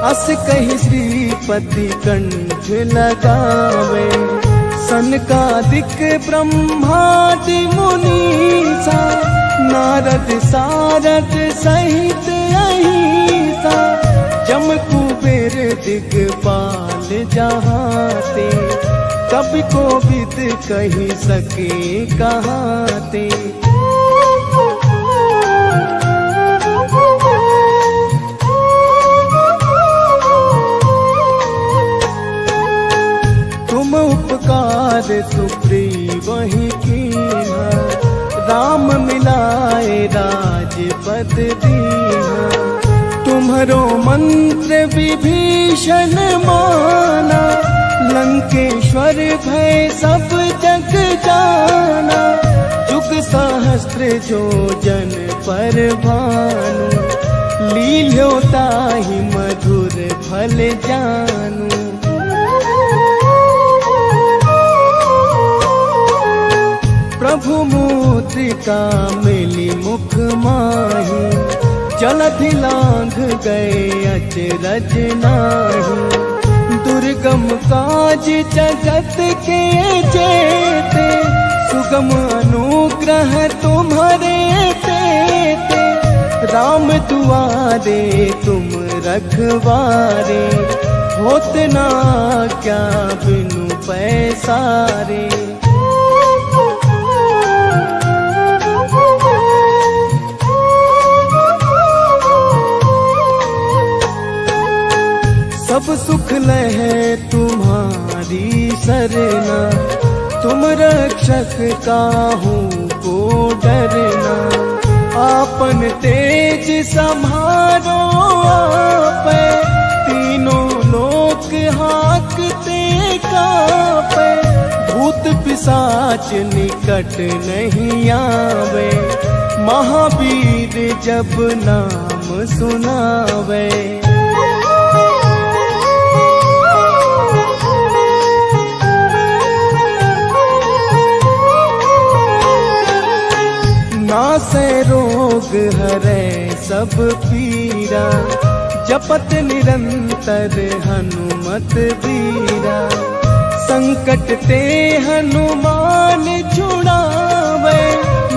अस कहि श्रीपति कंठ लगावे। सनकादिक ब्रह्मादि मुनीसा, नारद सारद सहित अहिसा। जम कुबेर दिगपाल जहाते, कवि कोविद कहि सके कहाते। उपकार सुग्रीवहि कीन्हा, राम मिलाए राजपद दीन्हा। तुम्हरो मंत्र विभीषण माना, लंकेश्वर भय सब जग जाना। जुग सहस्त्र जो जन पर भानु, लील्यो ताहि मधुर फल जानू। प्रभु मुद्रिका मिली मुख माही, जलधि लांघ गए अचरज नाही। दुर्गम काज जगत के जेते, सुगम अनुग्रह तुम्हारे तेते। राम दुआरे तुम रखवारे, होत ना क्या बिनु पैसारे। सब सुख लहे तुम्हारी सरना, तुम रक्षक काहू को डरना। आपन तेज सम्हारो आपै, तीनों लोक हाकते कापै। भूत पिशाच निकट नहीं आवे, महावीर जब नाम सुनावे। नासै रोग हरै सब पीरा, जपत निरंतर हनुमत बीरा। संकट ते हनुमान छुड़ावे,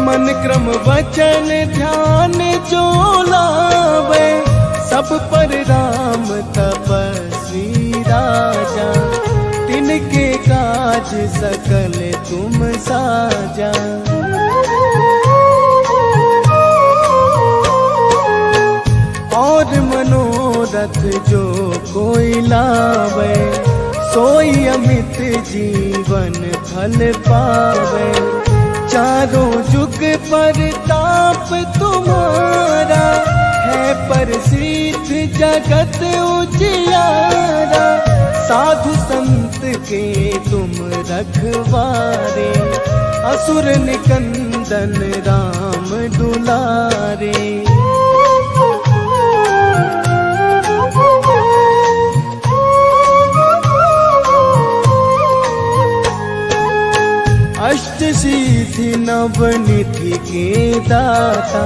मन क्रम वचन ध्यान जो लावे। सब पर राम तपस्वी राजा, तिनके काज सकल तुम साजा। और मनोरथ जो कोई लावे, सोई अमित जीवन फल पावे। चारों जुग परताप तुम्हारा, है प्रसिद्ध जगत उजियारा। साधु संत के तुम रखवारे, असुर निकंदन राम दुलारे। अष्ट सिद्धि नवनिधि के दाता,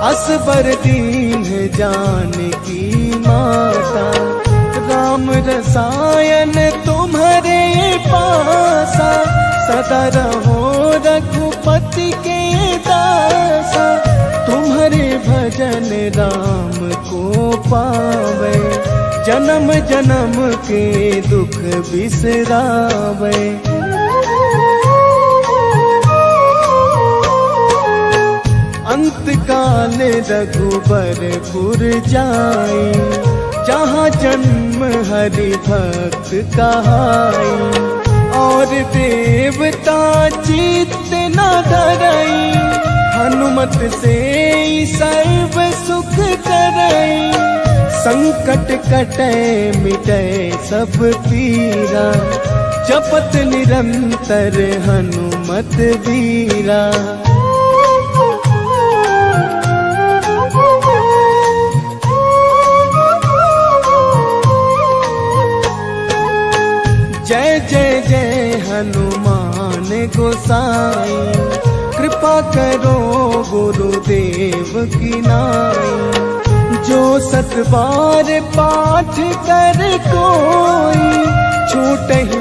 असबर दीन जानकी माता। राम रसायन तुम्हारे पासा, सदा रहो रघुपति के दासा। तुम्हारे भजन राम को पावे, जन्म जन्म के दुख बिसरावे। अंत काल रघुबरपुर जाई, जहाँ जन्म हरि भक्त कहाई। और देवता चित्त न धरई, हनुमत से सर्व सुख करई। संकट कटे मिटे सब पीरा, जपत निरंतर हनुमत वीरा। जय जय जय हनुमान गोसाई, कृपा करो गुरुदेव की नाई। जो 7 बार पाठ कर कोई, छूटहि